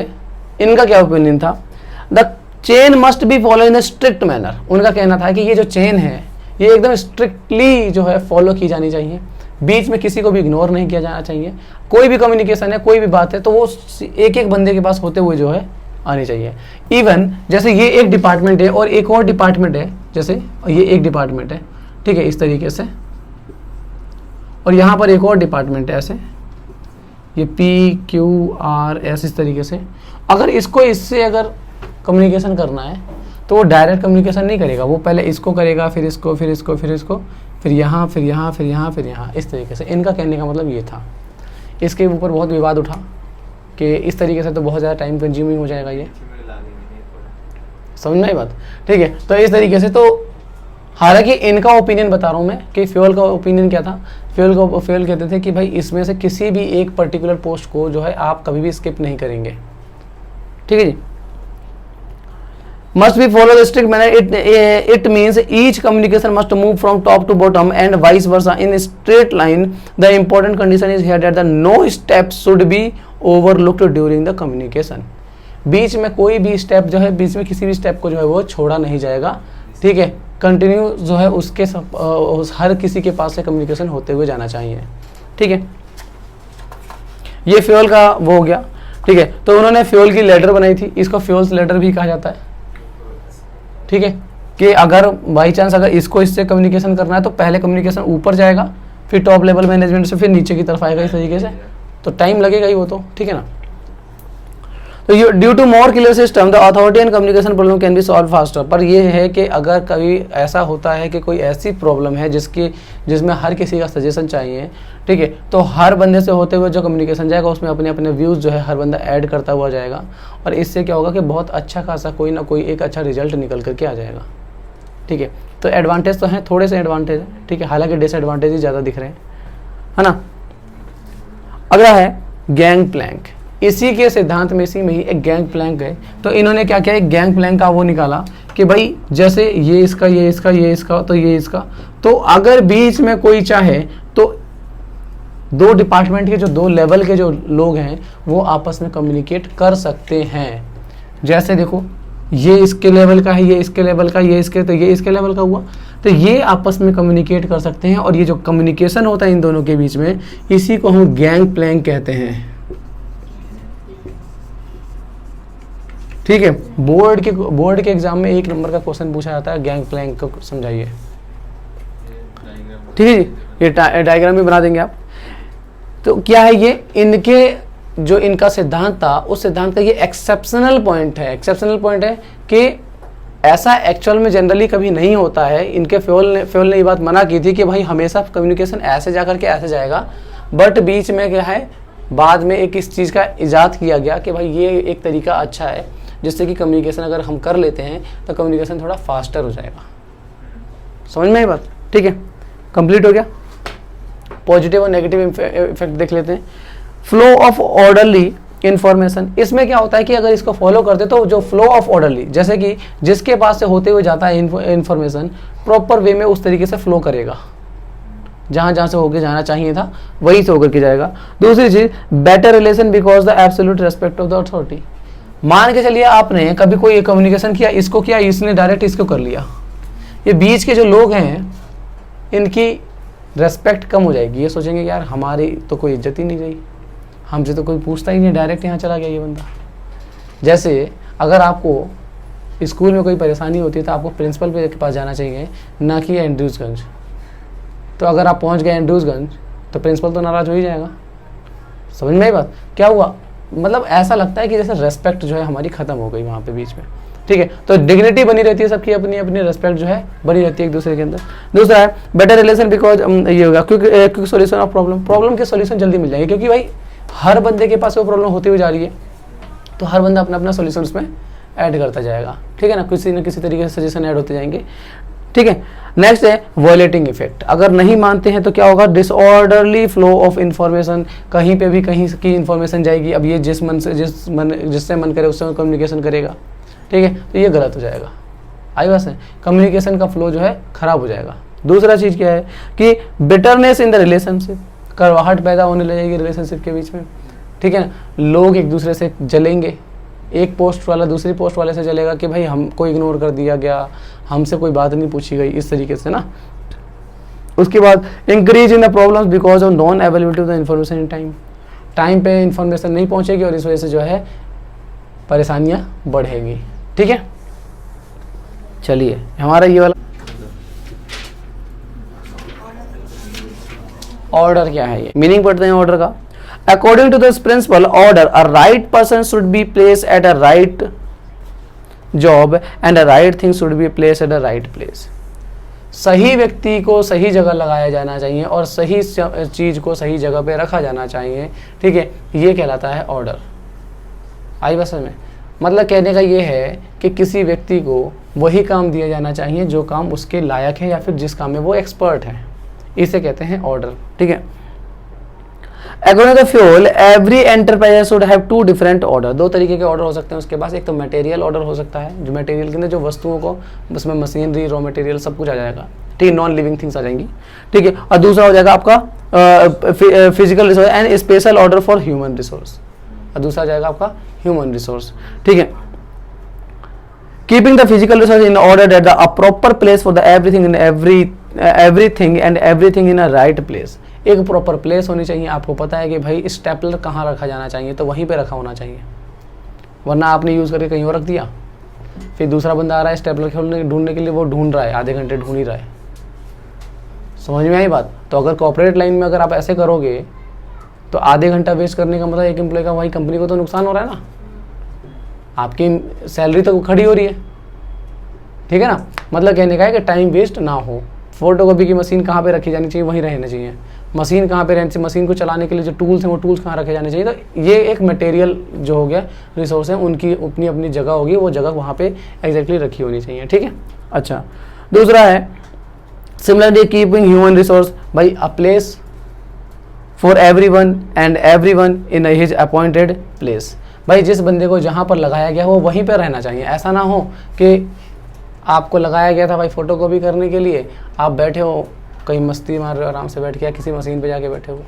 इनका क्या ओपिनियन था? The chain must be follow in the strict manner. उनका कहना था कि ये जो चेन है ये एकदम स्ट्रिक्टली जो है फॉलो की जानी चाहिए, बीच में किसी को भी इग्नोर नहीं किया जाना चाहिए। कोई भी कम्युनिकेशन है, कोई भी बात है, तो वो एक एक बंदे के पास होते हुए जो है आनी चाहिए। इवन जैसे ये एक डिपार्टमेंट है और एक और डिपार्टमेंट है, जैसे ये एक डिपार्टमेंट है, ठीक है, इस तरीके से, और यहाँ पर एक और डिपार्टमेंट है ऐसे, ये PQRS इस तरीके से। अगर इसको इससे अगर कम्युनिकेशन करना है तो वो डायरेक्ट कम्युनिकेशन नहीं करेगा, वो पहले इसको करेगा, फिर इसको, फिर इसको, फिर इसको, फिर यहाँ, फिर यहाँ, फिर यहाँ, फिर यहाँ, इस तरीके से। इनका कहने का मतलब ये था। इसके ऊपर बहुत विवाद उठा कि इस तरीके से तो बहुत ज़्यादा टाइम कंज्यूमिंग हो जाएगा ये। समझ में आई बात? ठीक है, तो इस तरीके से, तो हालांकि इनका ओपिनियन बता रहा हूँ मैं कि फ्यूल का ओपिनियन क्या था। फ्यूल कहते थे कि भाई इसमें से किसी भी एक पर्टिकुलर पोस्ट को जो है आप कभी भी स्किप नहीं करेंगे। ठीक है जी। Must be follow the strict manner, it means each communication must move from top to bottom and vice versa in straight line. The important condition is here that the no steps should be overlooked during the communication. बीच में कोई भी step जो है, बीच में किसी भी step को जो है वो छोड़ा नहीं जाएगा। ठीक है, कंटिन्यू जो है उसके हर किसी के पास से कम्युनिकेशन होते हुए जाना चाहिए। ठीक है, ये फ्यूल का वो हो गया। ठीक है, तो उन्होंने फ्यूल की लेटर बनाई थी, इसको फ्यूल्स लेटर भी कहा जाता है। ठीक है, कि अगर बाई चांस अगर इसको इससे कम्युनिकेशन करना है तो पहले कम्युनिकेशन ऊपर जाएगा, फिर टॉप लेवल मैनेजमेंट से फिर नीचे की तरफ आएगा, इस तरीके से, तो टाइम लगेगा ही वो तो। ठीक है ना। तो due to more clear system the authority and communication problem can be solve faster. पर ये है कि अगर कभी ऐसा होता है कि कोई ऐसी प्रॉब्लम है जिसमें हर किसी का सजेशन चाहिए, ठीक है, तो हर बंदे से होते हुए जो कम्युनिकेशन जाएगा उसमें अपने अपने व्यूज़ जो है हर बंदा ऐड करता हुआ जाएगा, और इससे क्या होगा कि बहुत अच्छा खासा कोई ना कोई एक अच्छा रिजल्ट निकल करके आ जाएगा। ठीक है, तो एडवांटेज तो हैं, थोड़े से एडवांटेज है। ठीक है, हालांकि डिसएडवांटेज ही ज़्यादा दिख रहे हैं, है ना। अगला है गैंग प्लैंक। इसी के सिद्धांत में, इसी में ही एक गैंग प्लैंक है। तो इन्होंने क्या किया, एक गैंग प्लैंक का वो निकाला कि भाई जैसे ये इसका, ये इसका, ये इसका, तो ये इसका, तो अगर बीच में कोई चाहे तो दो डिपार्टमेंट के जो दो लेवल के जो लोग हैं वो आपस में कम्युनिकेट कर सकते हैं। जैसे देखो, ये इसके लेवल का है, ये इसके लेवल का, ये इसके, तो ये इसके लेवल का हुआ, तो ये आपस में कम्युनिकेट कर सकते हैं। और ये जो कम्युनिकेशन होता है इन दोनों के बीच में, इसी को हम गैंग प्लैंक कहते हैं। ठीक है, बोर्ड के एग्जाम में 1 नंबर का क्वेश्चन पूछा जाता है, गैंग प्लैंक को समझाइए। ठीक है जी, ये डायग्राम भी बना देंगे आप। तो क्या है ये, इनके जो इनका सिद्धांत था उस सिद्धांत का ये एक्सेप्शनल पॉइंट है। एक्सेप्शनल पॉइंट है कि ऐसा एक्चुअल में जनरली कभी नहीं होता है। इनके फ्योल ने ये बात मना की थी कि भाई हमेशा कम्युनिकेशन ऐसे जा करके ऐसे जाएगा, बट बीच में क्या है, बाद में एक इस चीज़ का इजाद किया गया कि भाई ये एक तरीका अच्छा है जिससे कि कम्युनिकेशन अगर हम कर लेते हैं तो कम्युनिकेशन थोड़ा फास्टर हो जाएगा। समझ में आई बात? ठीक है, कंप्लीट हो गया। पॉजिटिव और नेगेटिव इफेक्ट देख लेते हैं। फ्लो ऑफ ऑर्डरली इंफॉर्मेशन, इसमें क्या होता है कि अगर इसको फॉलो करते तो जो फ्लो ऑफ ऑर्डरली, जैसे कि जिसके पास से होते हुए जाता है इंफॉर्मेशन, प्रॉपर वे में उस तरीके से फ्लो करेगा, जहां जहां से होके जाना चाहिए था वहीं से होकर के जाएगा। दूसरी चीज, better relation because the absolute respect of the authority. मान के चलिए आपने कभी कोई कम्युनिकेशन किया, इसको किया, इसने डायरेक्ट इसको कर लिया, ये बीच के जो लोग हैं इनकी रेस्पेक्ट कम हो जाएगी। ये सोचेंगे यार हमारी तो कोई इज्जत ही नहीं रही, हमसे तो कोई पूछता ही नहीं, डायरेक्ट यहाँ चला गया ये बंदा। जैसे अगर आपको स्कूल में कोई परेशानी होती है तो आपको प्रिंसिपल के पास जाना चाहिए, ना कि एंड्रूजगंज। तो अगर आप पहुँच गए एंड्रूजगंज तो प्रिंसिपल तो नाराज़ हो ही जाएगा। समझ में आई बात? क्या हुआ, मतलब ऐसा लगता है कि जैसे रेस्पेक्ट जो है हमारी ख़त्म हो गई वहाँ पे बीच में। ठीक है, तो डिग्निटी बनी रहती है सबकी, अपनी अपनी रेस्पेक्ट जो है बनी रहती है एक दूसरे के अंदर। दूसरा है बेटर रिलेशन बिकॉज ये होगा क्विक सॉल्यूशन ऑफ प्रॉब्लम के सॉल्यूशन जल्दी मिल जाएंगे, क्योंकि भाई हर बंदे के पास वो प्रॉब्लम होती हुई जा रही है तो हर बंदा अपना अपना सॉल्यूशन उसमें ऐड करता जाएगा। ठीक है ना, किसी न किसी तरीके से सजेशन ऐड होते जाएंगे। ठीक है, नेक्स्ट है वॉयलेटिंग इफेक्ट। अगर नहीं मानते हैं तो क्या होगा, डिसऑर्डरली फ्लो ऑफ इंफॉर्मेशन, कहीं पे भी कहीं की इंफॉर्मेशन जाएगी। अब ये जिससे मन करे उससे कम्युनिकेशन करेगा। ठीक है, तो ये गलत हो जाएगा। आई बात है, कम्युनिकेशन का फ्लो जो है खराब हो जाएगा। दूसरा चीज़ क्या है कि बिटरनेस इन द रिलेशनशिप, कड़वाहट पैदा होने लगेगी रिलेशनशिप के बीच में। ठीक है ना, लोग एक दूसरे से जलेंगे, एक पोस्ट वाला दूसरी पोस्ट वाले से जलेगा कि भाई हमको इग्नोर कर दिया गया, हमसे कोई बात नहीं पूछी गई, इस तरीके से ना। उसके बाद increase in the problems because of non availability of the information in time, time पे इंफॉर्मेशन नहीं पहुंचेगी और इस वजह से जो है परेशानियां बढ़ेगी। ठीक है, चलिए हमारा ये वाला ऑर्डर क्या है, ये मीनिंग पढ़ते हैं ऑर्डर का। According to this principle order, a right person should be place at a right job and a right thing should be place at a right place. सही व्यक्ति को सही जगह लगाया जाना चाहिए और सही चीज को सही जगह पे रखा जाना चाहिए। ठीक है, ये कहलाता है ऑर्डर। आई बस में मतलब कहने का ये है कि किसी व्यक्ति को वही काम दिया जाना चाहिए जो काम उसके लायक है या फिर जिस काम में वो एक्सपर्ट है, इसे कहते हैं ऑर्डर। ठीक है, according to Fayol every enterprise should have two different order. दो तरीके के ऑर्डर हो सकते हैं उसके पास। एक तो मटेरियल ऑर्डर हो सकता है, जो मटेरियल के अंदर जो वस्तुओं को, उसमें मशीनरी, रॉ मटेरियल सब कुछ आ जाएगा। ठीक है, नॉन लिविंग थिंग्स आ जाएंगी। ठीक है, और दूसरा हो जाएगा आपका physical resource and special order for human resource, और दूसरा जाएगा आपका ह्यूमन रिसोर्स। ठीक है, keeping the physical resource in order at the proper place for the everything in everything and everything in a right place. एक proper place होनी चाहिए। आपको पता है कि भाई स्टेपलर कहाँ रखा जाना चाहिए तो वहीं पे रखा होना चाहिए, वरना आपने यूज़ करके कहीं और रख दिया, फिर दूसरा बंदा आ रहा है स्टेपलर खोलने ढूंढने के लिए, वो ढूंढ रहा है, आधे घंटे ढूंढ ही रहा है। समझ में आई बात? तो अगर कॉर्पोरेट लाइन में अगर आप ऐसे करोगे तो आधे घंटा वेस्ट करने का मतलब एक एम्प्लॉय का, वही कंपनी को तो नुकसान हो रहा है ना, आपकी सैलरी तो खड़ी हो रही है। ठीक है ना, मतलब कहने का है कि टाइम वेस्ट ना हो। फोटोकॉपी की मशीन कहाँ पे रखी जानी चाहिए, वहीं रहना चाहिए। मशीन कहाँ पे रहनी चाहिए, मशीन को चलाने के लिए जो टूल्स हैं वो टूल्स कहाँ रखे जाने चाहिए। तो ये एक मटेरियल जो हो गया, रिसोर्स है, उनकी अपनी अपनी जगह होगी, वो जगह वहाँ पे एग्जैक्टली रखी होनी चाहिए। ठीक है, अच्छा दूसरा है सिमिलरली कीपिंग ह्यूमन रिसोर्स भाई a place for everyone and everyone in his appointed place. भाई जिस बंदे को जहाँ पर लगाया गया वो वहीं पर रहना चाहिए। ऐसा ना हो कि आपको लगाया गया था भाई फोटोकॉपी करने के लिए, आप बैठे हो कहीं मस्ती मार रहे हो आराम से बैठ के, या किसी मशीन पे जाके बैठे हो,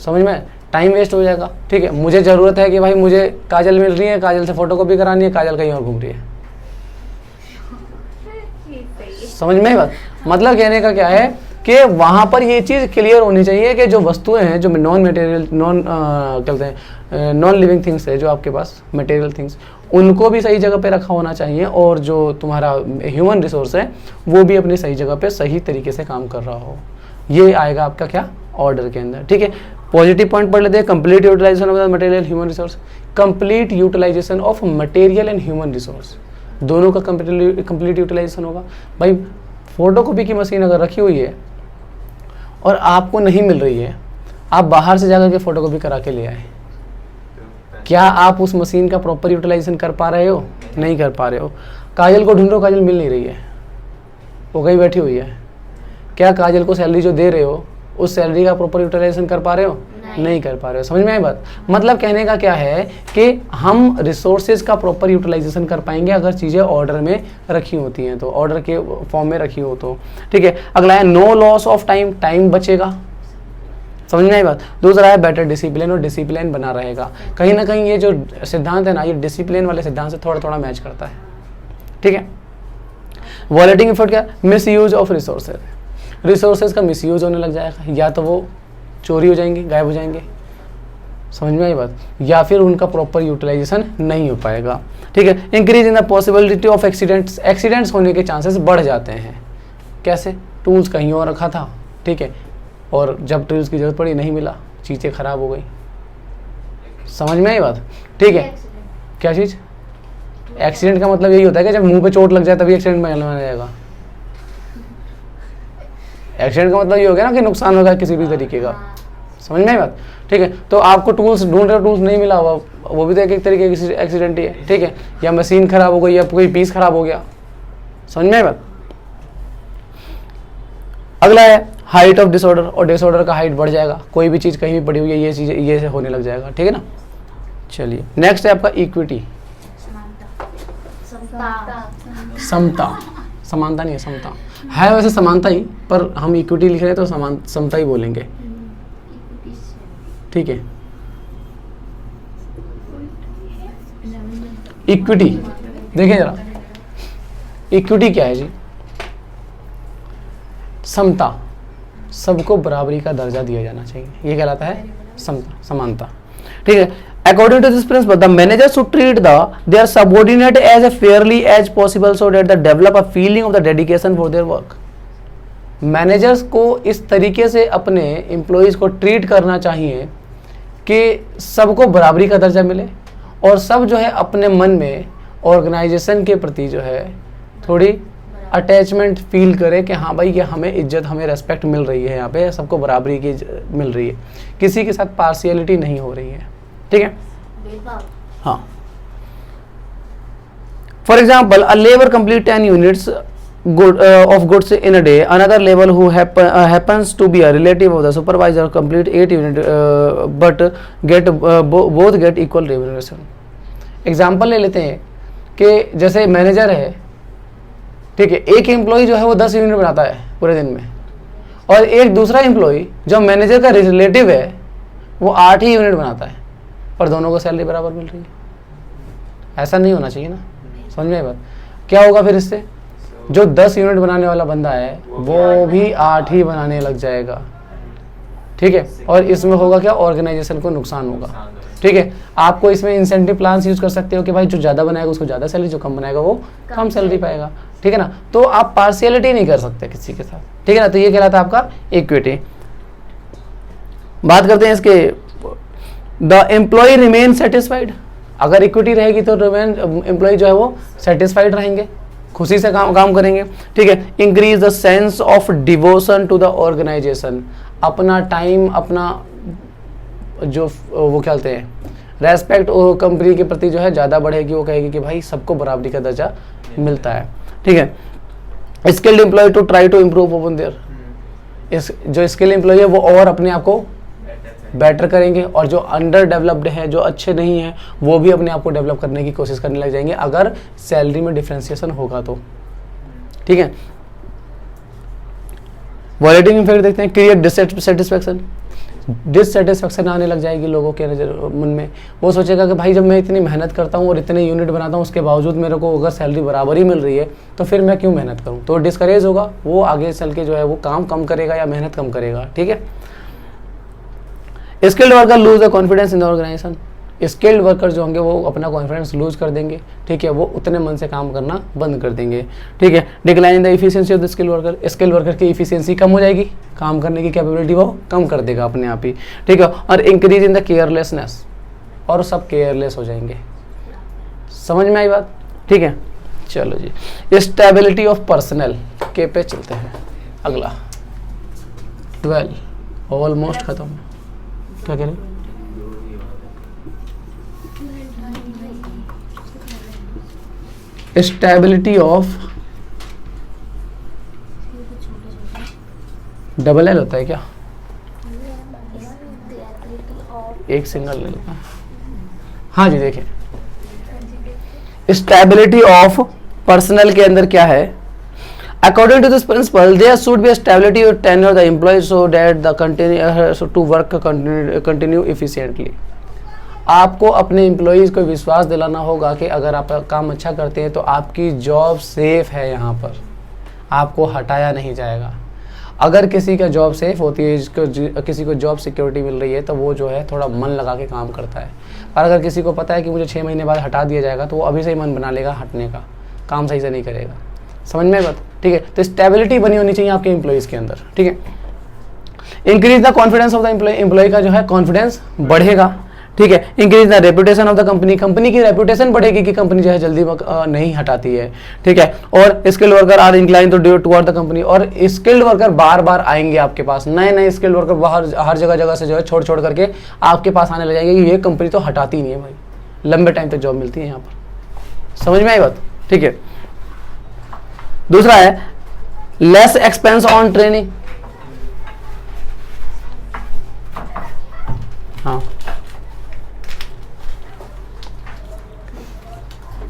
समझ में, टाइम वेस्ट हो जाएगा। ठीक है, मुझे ज़रूरत है कि भाई मुझे काजल मिल रही है, काजल से फोटोकॉपी करानी है, काजल कहीं और घूम रही है। समझ में बात? मतलब कहने का क्या है कि वहाँ पर ये चीज़ क्लियर होनी चाहिए कि जो वस्तुएं हैं, जो नॉन मटेरियल कहते हैं नॉन लिविंग थिंग्स है, जो आपके पास मटेरियल थिंग्स, उनको भी सही जगह पे रखा होना चाहिए, और जो तुम्हारा ह्यूमन रिसोर्स है वो भी अपनी सही जगह पे सही तरीके से काम कर रहा हो। ये आएगा आपका क्या, ऑर्डर के अंदर। ठीक है, पॉजिटिव पॉइंट पढ़ लेते हैं, complete utilisation of the material human resource, complete utilisation of material and human resource, दोनों का कंप्लीट यूटिलाइजेशन होगा। भाई फोटोकॉपी की मशीन अगर रखी हुई है और आपको नहीं मिल रही है, आप बाहर से जाकर के फोटोकॉपी करा के ले आए, क्या आप उस मशीन का प्रॉपर यूटिलाइजेशन कर पा रहे हो? नहीं कर पा रहे हो। काजल को ढूंढ रहे हो, काजल मिल नहीं रही है, वो कहीं बैठी हुई है, क्या काजल को सैलरी जो दे रहे हो उस सैलरी का प्रॉपर यूटिलाइजेशन कर पा रहे हो? नहीं कर पा रहे हो। समझ में आई बात? मतलब कहने का क्या है कि हम रिसोर्सेज का प्रॉपर यूटिलाइजेशन कर पाएंगे अगर चीज़ें ऑर्डर में रखी होती हैं, तो ऑर्डर के फॉर्म में रखी हो तो। ठीक है, अगला है no loss of time, time बचेगा। समझ में आई बात? दूसरा है बेटर डिसिप्लिन, और डिसिप्लिन बना रहेगा। कहीं ना कहीं ये जो सिद्धांत है ना, ये डिसिप्लिन वाले सिद्धांत से थोड़ा थोड़ा मैच करता है। ठीक है, वॉलेटिंग इफेक्ट क्या? Miss use of resources, resources का मिस यूज होने लग जाएगा, या तो वो चोरी हो जाएंगे, गायब हो जाएंगे। समझ में आई बात? या फिर उनका प्रॉपर यूटिलाइजेशन नहीं हो पाएगा। ठीक है, increase in the possibility of accidents, accidents होने के चांसेस बढ़ जाते हैं। कैसे? टूल्स कहीं और रखा था, ठीक है, और जब टूल्स की जरूरत पड़ी नहीं मिला, चीज़ें खराब हो गई। समझ में आई बात? ठीक है, क्या चीज़? एक्सीडेंट का मतलब यही होता है कि जब मुंह पे चोट लग जाए तभी एक्सीडेंट माना जाएगा। एक्सीडेंट का मतलब ये हो गया ना कि नुकसान होगा किसी भी तरीके का। समझ में आई बात? ठीक है, तो आपको टूल्स ढूंढ रहे हो, टूल्स नहीं मिला हुआ, वो भी तो एक तरीके की एक्सीडेंट ही है। ठीक है, या मशीन खराब हो गई, या कोई पीस खराब हो गया। समझ में आई बात? अगला है हाइट ऑफ डिसऑर्डर, और डिसऑर्डर का हाइट बढ़ जाएगा। कोई भी चीज़ कहीं भी पड़ी हुई है, ये चीज़ें ये से होने लग जाएगा। ठीक है ना? चलिए, नेक्स्ट है आपका इक्विटी, समता, समानता नहीं है, समता है। वैसे समानता ही, पर हम इक्विटी लिख रहे हैं तो समता ही बोलेंगे। ठीक है, इक्विटी देखिए जरा, इक्विटी क्या है जी? समता, सबको बराबरी का दर्जा दिया जाना चाहिए, ये कहलाता है समता, समानता। ठीक है, according to this principle the manager should treat their subordinate as fairly as possible so that they develop a feeling of the dedication for their work। Managers को इस तरीके से अपने एम्प्लॉयज़ को ट्रीट करना चाहिए कि सबको बराबरी का दर्जा मिले, और सब जो है अपने मन में ऑर्गेनाइजेशन के प्रति जो है थोड़ी अटैचमेंट फील करे कि हाँ भाई, ये हमें इज्जत, हमें रेस्पेक्ट मिल रही है, यहाँ पे सबको बराबरी की मिल रही है, किसी के साथ पार्शियलिटी नहीं हो रही है। ठीक है, हाँ। For example, a labour complete 10 units of goods in a day, another labor who happens to be a relative of the supervisor complete 8 units but both get equal remuneration। Example ले लेते हैं कि जैसे मैनेजर है, ठीक है, एक employ जो है वो 10 यूनिट बनाता है पूरे दिन में, और एक दूसरा एम्प्लॉय जो मैनेजर का रिलेटिव है वो 8 ही यूनिट बनाता है, पर दोनों को सैलरी बराबर मिल रही है। ऐसा नहीं होना चाहिए ना। समझ में आई बात? क्या होगा फिर इससे? जो 10 यूनिट बनाने वाला बंदा है वो भी 8 ही बनाने लग जाएगा। ठीक है, और इसमें होगा क्या? ऑर्गेनाइजेशन को नुकसान होगा। ठीक है, आपको इसमें इंसेंटिव प्लान्स यूज कर सकते हो कि भाई जो ज़्यादा बनाएगा उसको ज़्यादा सैलरी, जो कम बनाएगा वो कम सैलरी पाएगा। ठीक है ना? तो आप पार्शियलिटी नहीं कर सकते किसी के साथ। ठीक है ना? तो ये कहलाता है आपका इक्विटी। बात करते हैं इसके, द एम्प्लॉय रिमेन सेटिस्फाइड। अगर इक्विटी रहेगी तो एम्प्लॉय जो है वो सेटिस्फाइड रहेंगे, खुशी से काम करेंगे। ठीक है, increase the sense of devotion to the organisation, अपना टाइम, अपना जो वो क्या कहते हैं रेस्पेक्ट कंपनी के प्रति जो है ज़्यादा बढ़ेगी। वो कहेगी कि भाई सबको बराबरी का दर्जा मिलता है। ठीक है, skilled employee to try to improve अपन देयर, इस जो स्किल एम्प्लॉय है वो और अपने आप को बेटर करेंगे, और जो अंडर डेवलप्ड है, जो अच्छे नहीं है, वो भी अपने आप को डेवलप करने की कोशिश करने लग जाएंगे अगर सैलरी में डिफरेंशिएशन होगा तो। ठीक है, वॉलेटिंग इफेक्ट देखते हैं, क्रिएट डिससेटिस्फैक्शन, डिससेटिस्फैक्शन आने लग जाएगी लोगों के मन में। वो सोचेगा कि भाई जब मैं इतनी मेहनत करता हूँ और इतने यूनिट बनाता हूँ, उसके बावजूद मेरे को अगर सैलरी बराबर ही मिल रही है तो फिर मैं क्यों मेहनत करूँ? तो डिस्करेज होगा, वो आगे चल के जो है वो काम कम करेगा या मेहनत कम करेगा। ठीक है, skilled worker lose the confidence in the organisation, skilled worker जो होंगे वो अपना कॉन्फिडेंस लूज कर देंगे, ठीक है, वो उतने मन से काम करना बंद कर देंगे, ठीक है। Decline in the efficiency of the skilled worker, skilled worker की इफिशियंसी कम हो जाएगी, काम करने की कैपेबिलिटी वो कम कर देगा अपने आप ही, ठीक है। और इंक्रीज इन द केयरलेसनेस, और सब केयरलेस हो जाएंगे। समझ में आई बात, ठीक है। चलो जी, स्टेबिलिटी ऑफ पर्सनल के पे चलते हैं। अगला 12 ऑलमोस्ट खत्म। क्या कह रहे, स्टेबिलिटी ऑफ डबल एल होता है क्या, एक सिंगल ले लेता। हाँ जी, देखिए स्टेबिलिटी ऑफ पर्सनल के अंदर क्या है, according to this principle there should be stability of tenure of the employee so that the continue to work continue efficiently. आपको अपने एम्प्लॉयज़ को विश्वास दिलाना होगा कि अगर आप काम अच्छा करते हैं तो आपकी जॉब सेफ है, यहाँ पर आपको हटाया नहीं जाएगा। अगर किसी का जॉब सेफ होती है, किसी को जॉब सिक्योरिटी मिल रही है, तो वो जो है थोड़ा मन लगा के काम करता है। और अगर किसी को पता है कि मुझे 6 महीने बाद हटा दिया जाएगा, तो वो अभी से ही मन बना लेगा हटने का, काम सही से नहीं करेगा। समझ में बात, ठीक है। तो स्टेबिलिटी बनी होनी चाहिए आपके एम्प्लॉयज़ के अंदर, ठीक है। Increase the confidence of the employee, employee का जो है कॉन्फिडेंस बढ़ेगा, ठीक है। Increase the reputation of the company, company की रेपुटेशन बढ़ेगी कि कंपनी जो है जल्दी नहीं हटाती है, ठीक है। और skilled worker are incline to do toward the company, और स्किल्ड वर्कर बार बार आएंगे आपके पास, नए नए स्किल्ड वर्कर बाहर हर जगह से जो है छोड़ करके आपके पास आने लग जाएंगे कि ये कंपनी तो हटाती नहीं है भाई, लंबे टाइम तक जॉब मिलती है यहाँ पर। समझ में आई बात, ठीक है। दूसरा है लेस एक्सपेंस ऑन ट्रेनिंग। हाँ,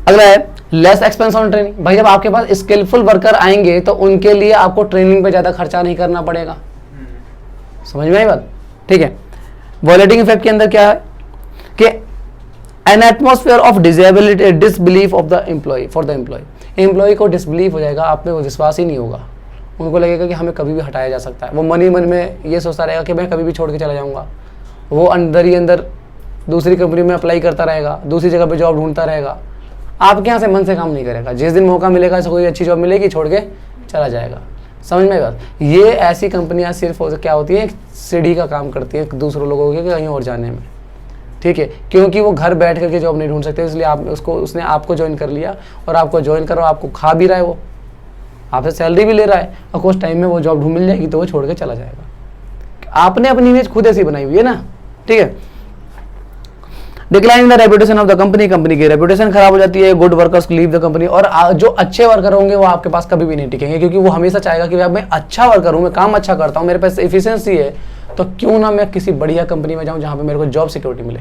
अगला है लेस एक्सपेंस ऑन ट्रेनिंग। भाई जब आपके पास स्किलफुल वर्कर आएंगे तो उनके लिए आपको ट्रेनिंग पे ज्यादा खर्चा नहीं करना पड़ेगा। समझ में आई बात, ठीक है। वॉलेटिंग इफेक्ट के अंदर क्या है कि an atmosphere of disability disbelief of the employee for the employee, employee को डिसबिलीफ हो जाएगा, आप पे वो विश्वास ही नहीं होगा, उनको लगेगा कि हमें कभी भी हटाया जा सकता है। वो मन ही मन में ये सोचता रहेगा कि मैं कभी भी छोड़ के चला जाऊंगा, वो अंदर ही अंदर दूसरी कंपनी में अप्लाई करता रहेगा, दूसरी जगह पे जॉब ढूंढता रहेगा, आपके यहाँ से मन से काम नहीं करेगा। जिस दिन मौका मिलेगा, कोई अच्छी जॉब मिलेगी, छोड़ के चला जाएगा। समझ में बात, ये ऐसी कंपनियां सिर्फ क्या होती है, सीढ़ी का काम करती है दूसरों लोगों के कहीं और जाने में, ठीक है। क्योंकि वो घर बैठ करके जॉब नहीं ढूंढ सकते, इसलिए उसने आपको ज्वाइन कर लिया, और आपको ज्वाइन करो, आपको खा भी रहा है, वो आपसे सैलरी भी ले रहा है, और कुछ टाइम में वो जॉब ढूंढ मिल जाएगी तो वो छोड़ के चला जाएगा। आपने अपनी इमेज खुद ऐसी बनाई हुई है ना, ठीक है। Decline the reputation of the company, company की रेपुटेशन खराब हो जाती है। Good workers leave the company, और जो अच्छे वर्कर होंगे वो आपके पास कभी भी नहीं टिकेंगे, क्योंकि वो हमेशा चाहेगा कि मैं अच्छा वर्कर हूँ, मैं काम अच्छा करता हूँ, मेरे पास एफिशिएंसी है, तो क्यों ना मैं किसी बढ़िया कंपनी में जाऊँ जहाँ पे मेरे को जॉब सिक्योरिटी मिले।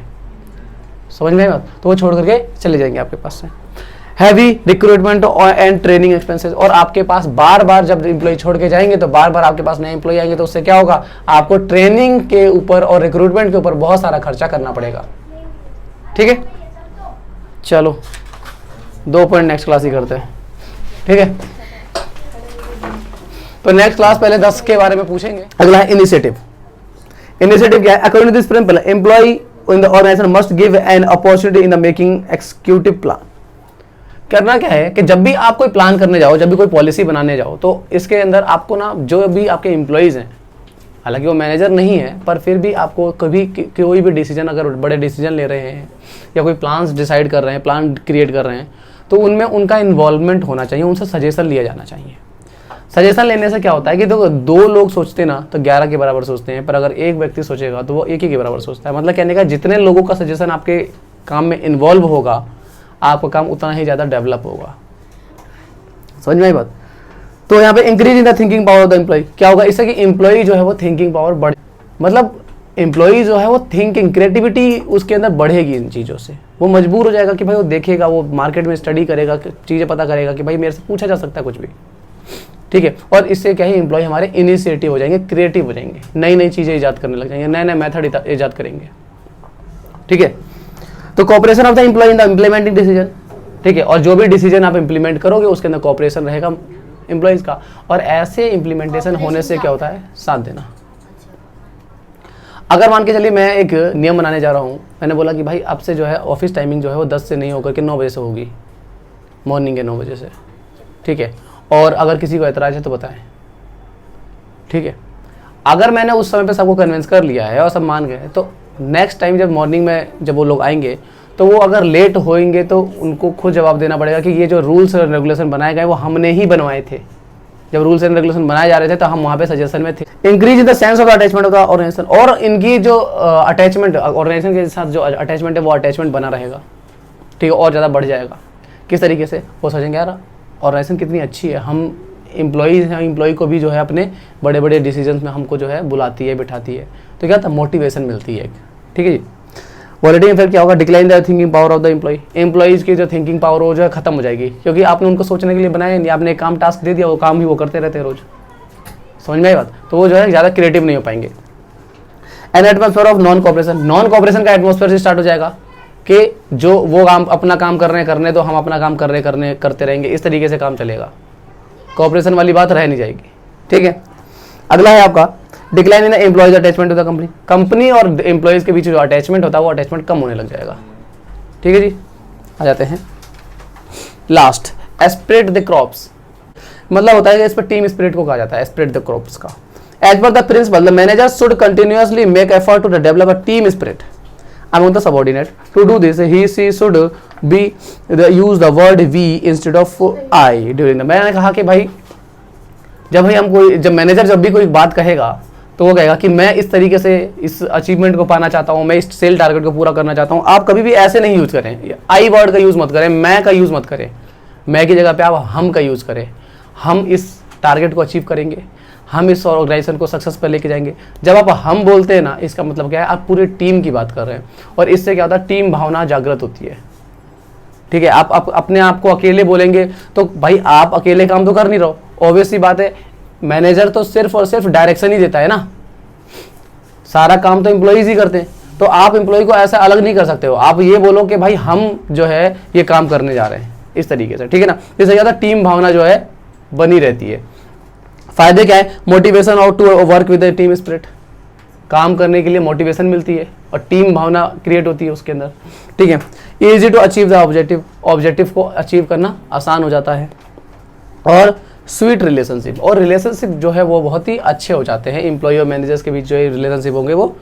समझ में बात, तो वो छोड़ करके चले जाएंगे आपके पास से। Heavy recruitment and training expenses, और आपके पास बार बार जब एम्प्लॉय छोड़ के जाएंगे तो बार बार आपके पास नए एम्प्लॉय आएंगे, तो उससे क्या होगा, आपको ट्रेनिंग के ऊपर और रिक्रूटमेंट के ऊपर बहुत सारा खर्चा करना पड़ेगा, ठीक है। चलो 2 पॉइंट नेक्स्ट क्लास ही करते हैं, ठीक है। तो नेक्स्ट क्लास पहले 10 के बारे में पूछेंगे। अगला है इनिशिएटिव। इनिशिएटिव क्या है, according to this principle employee in the organisation must give an opportunity in the making executive plan. करना क्या है कि जब भी आप कोई प्लान करने जाओ, जब भी कोई पॉलिसी बनाने जाओ, तो इसके अंदर आपको ना जो भी आपके एम्प्लॉयज़ हैं, हालांकि वो मैनेजर नहीं है, पर फिर भी आपको कभी कोई भी डिसीजन, अगर बड़े डिसीजन ले रहे हैं या कोई प्लान्स डिसाइड कर रहे हैं, प्लान क्रिएट कर रहे हैं, तो उनमें उनका इन्वॉल्वमेंट होना चाहिए, उनसे सजेशन लिया जाना चाहिए। सजेशन लेने से क्या होता है कि तो 2 लोग सोचते ना तो 11 के बराबर सोचते हैं, पर अगर एक व्यक्ति सोचेगा तो वो 1 ही के बराबर सोचता है। मतलब कहने का जितने लोगों का सजेशन आपके काम में इन्वॉल्व होगा, आपका काम उतना ही ज़्यादा डेवलप होगा। समझ में आई बात। तो यहाँ पे increase in the thinking power of the employee, क्या होगा इससे कि एम्प्लॉय जो है वो थिंकिंग पावर बढ़े, मतलब एम्प्लॉय जो है वो थिंकिंग क्रिएटिविटी उसके अंदर बढ़ेगी इन चीज़ों से। वो मजबूर हो जाएगा कि भाई वो देखेगा, वो मार्केट में स्टडी करेगा, चीज़ें पता करेगा कि भाई मेरे से पूछा जा सकता है कुछ भी, ठीक है। और इससे क्या है, एम्प्लॉय हमारे इनिशिएटिव हो जाएंगे, क्रिएटिव हो जाएंगे, नई नई चीज़ें ईजाद करने लग जाएंगे, नए नए मेथड ईजाद करेंगे, ठीक है। तो cooperation of the employee in the implementing decision, ठीक है। और जो भी डिसीजन आप इम्प्लीमेंट करोगे उसके अंदर कोऑपरेशन रहेगा एम्प्लॉयज़ का, और ऐसे इम्प्लीमेंटेशन होने से क्या होता है, साथ देना। अगर मान के चलिए मैं एक नियम बनाने जा रहा हूँ, मैंने बोला कि भाई अब से जो है ऑफिस टाइमिंग जो है वो 10 से नहीं होकर के 9 बजे से होगी, मॉर्निंग के 9 बजे से, ठीक है, और अगर किसी को एतराज़ है तो बताएं, ठीक है। अगर मैंने उस समय पे सबको कन्विंस कर लिया है और सब मान गए, तो नेक्स्ट टाइम जब मॉर्निंग में जब वो लोग आएंगे तो वो अगर लेट होएंगे तो उनको खुद जवाब देना पड़ेगा कि ये जो रूल्स और रेगुलेशन बनाए गए वो हमने ही बनवाए थे। जब रूल्स एंड रेगुलेशन बनाए जा रहे थे तो हम वहाँ पे सजेशन में थे। Increase in the sense of attachment of the organisation, और इनकी जो अटैचमेंट ऑर्गेनाइजेशन के साथ जो अटैचमेंट है वो अटैचमेंट बना रहेगा, ठीक है, और ज़्यादा बढ़ जाएगा। किस तरीके से? वो सोचेंगे यार ऑर्गेनाइजेशन कितनी अच्छी है, हम एम्प्लॉईज़ हैं, एम्प्लॉई को भी जो है अपने बड़े बड़े डिसीजंस में हमको जो है बुलाती है, बिठाती है, तो क्या था, मोटिवेशन मिलती है, ठीक है जी। वॉलेटिंग इफेक्ट क्या होगा? Decline the thinking power of the employee, employees की जो थिंकिंग पावर वो जो है खत्म हो जाएगी, क्योंकि आपने उनको सोचने के लिए बनाया नहीं, आपने एक काम टास्क दे दिया, वो काम ही वो करते रहते हैं रोज, समझ में आई बात? तो वो जो है ज़्यादा क्रिएटिव नहीं हो पाएंगे। An atmosphere of non cooperation, non cooperation का एटमोसफेयर से स्टार्ट हो जाएगा कि जो वो काम अपना काम करने तो हम अपना काम करते रहेंगे, इस तरीके से काम चलेगा, कॉपरेशन वाली बात रह नहीं जाएगी, ठीक है। अगला है आपका decline in employees attachment to the company, company और एम्प्लॉइज के बीच जो अटैचमेंट होता है वो अटैचमेंट कम होने लग जाएगा, ठीक है जी। आ जाते हैं लास्ट, स्प्रेड द क्रॉप्स, मतलब होता है कि इस पर टीम स्पिरिट को कहा जाता है, स्प्रेड द क्रॉप्स का। As per the principle the manager should continuously make effort to develop a team spirit among the subordinate. To do this, she should be use the word we instead of I during the, मैंने कहा कि भाई जब manager जब भी कोई बात कहेगा तो वो कहेगा कि मैं इस तरीके से इस अचीवमेंट को पाना चाहता हूँ, मैं इस सेल टारगेट को पूरा करना चाहता हूँ। आप कभी भी ऐसे नहीं यूज करें, आई वर्ड का यूज मत करें, मैं का यूज मत करें, मैं की जगह पे आप हम का यूज करें। हम इस टारगेट को अचीव करेंगे, हम इस ऑर्गेनाइजेशन को सक्सेस पर लेके जाएंगे। जब आप हम बोलते हैं ना, इसका मतलब क्या है, आप पूरे टीम की बात कर रहे हैं, और इससे क्या होता है, टीम भावना जागृत होती है, ठीक है। आप अपने आप को अकेले बोलेंगे तो भाई आप अकेले काम तो कर नहीं रहो, ऑब्वियस सी बात है। मैनेजर तो सिर्फ और सिर्फ डायरेक्शन ही देता है ना, सारा काम तो एम्प्लॉइज ही करते हैं, तो आप एम्प्लॉय को ऐसा अलग नहीं कर सकते हो। आप ये बोलो कि भाई हम जो है ये काम करने जा रहे हैं, इस तरीके से, ठीक है ना। इससे ज़्यादा टीम भावना जो है बनी रहती है। फायदे क्या है? मोटिवेशन और to work with the team spirit, काम करने के लिए मोटिवेशन मिलती है और टीम भावना क्रिएट होती है उसके अंदर, ठीक है। Easy to achieve the objective, objective को अचीव करना आसान हो जाता है। और स्वीट रिलेशनशिप, और रिलेशनशिप जो है वो बहुत ही अच्छे हो जाते हैं, एम्प्लॉय और मैनेजर्स के बीच जो रिलेशनशिप होंगे वो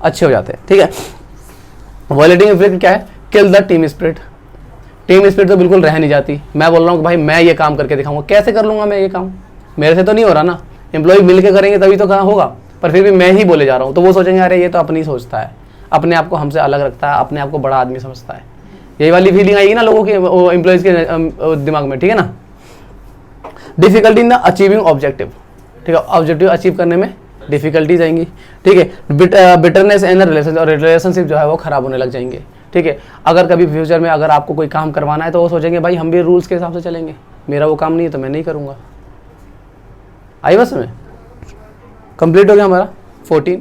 अच्छे हो जाते हैं, ठीक है। वॉलेटिंग इफेक्ट क्या है? Kill the team spirit, team spirit तो बिल्कुल रह नहीं जाती। मैं बोल रहा हूँ कि भाई मैं ये काम करके दिखाऊंगा, कैसे कर लूंगा मैं ये काम, मेरे से तो नहीं हो रहा ना, एम्प्लॉय मिलके करेंगे तभी तो कहाँ होगा, पर फिर भी मैं ही बोले जा रहा हूँ, तो वो सोचेंगे अरे ये तो अपनी सोचता है, अपने आप को हमसे अलग रखता है, अपने आप को बड़ा आदमी समझता है। यही वाली फीलिंग आएगी ना लोगों के, एम्प्लॉयज के दिमाग में, ठीक है ना। Difficulty in the achieving objective, ठीक है, ऑब्जेक्टिव अचीव करने में डिफिकल्टीज आएंगी, ठीक है। बिटरनेस इन द रिलेशन, और रिलेशनशिप जो है वो खराब होने लग जाएंगे, ठीक है। अगर कभी फ्यूचर में अगर आपको कोई काम करवाना है तो वो सोचेंगे भाई हम भी रूल्स के हिसाब से चलेंगे, मेरा वो काम नहीं है तो मैं नहीं करूँगा। आई बस में कंप्लीट हो गया हमारा 14।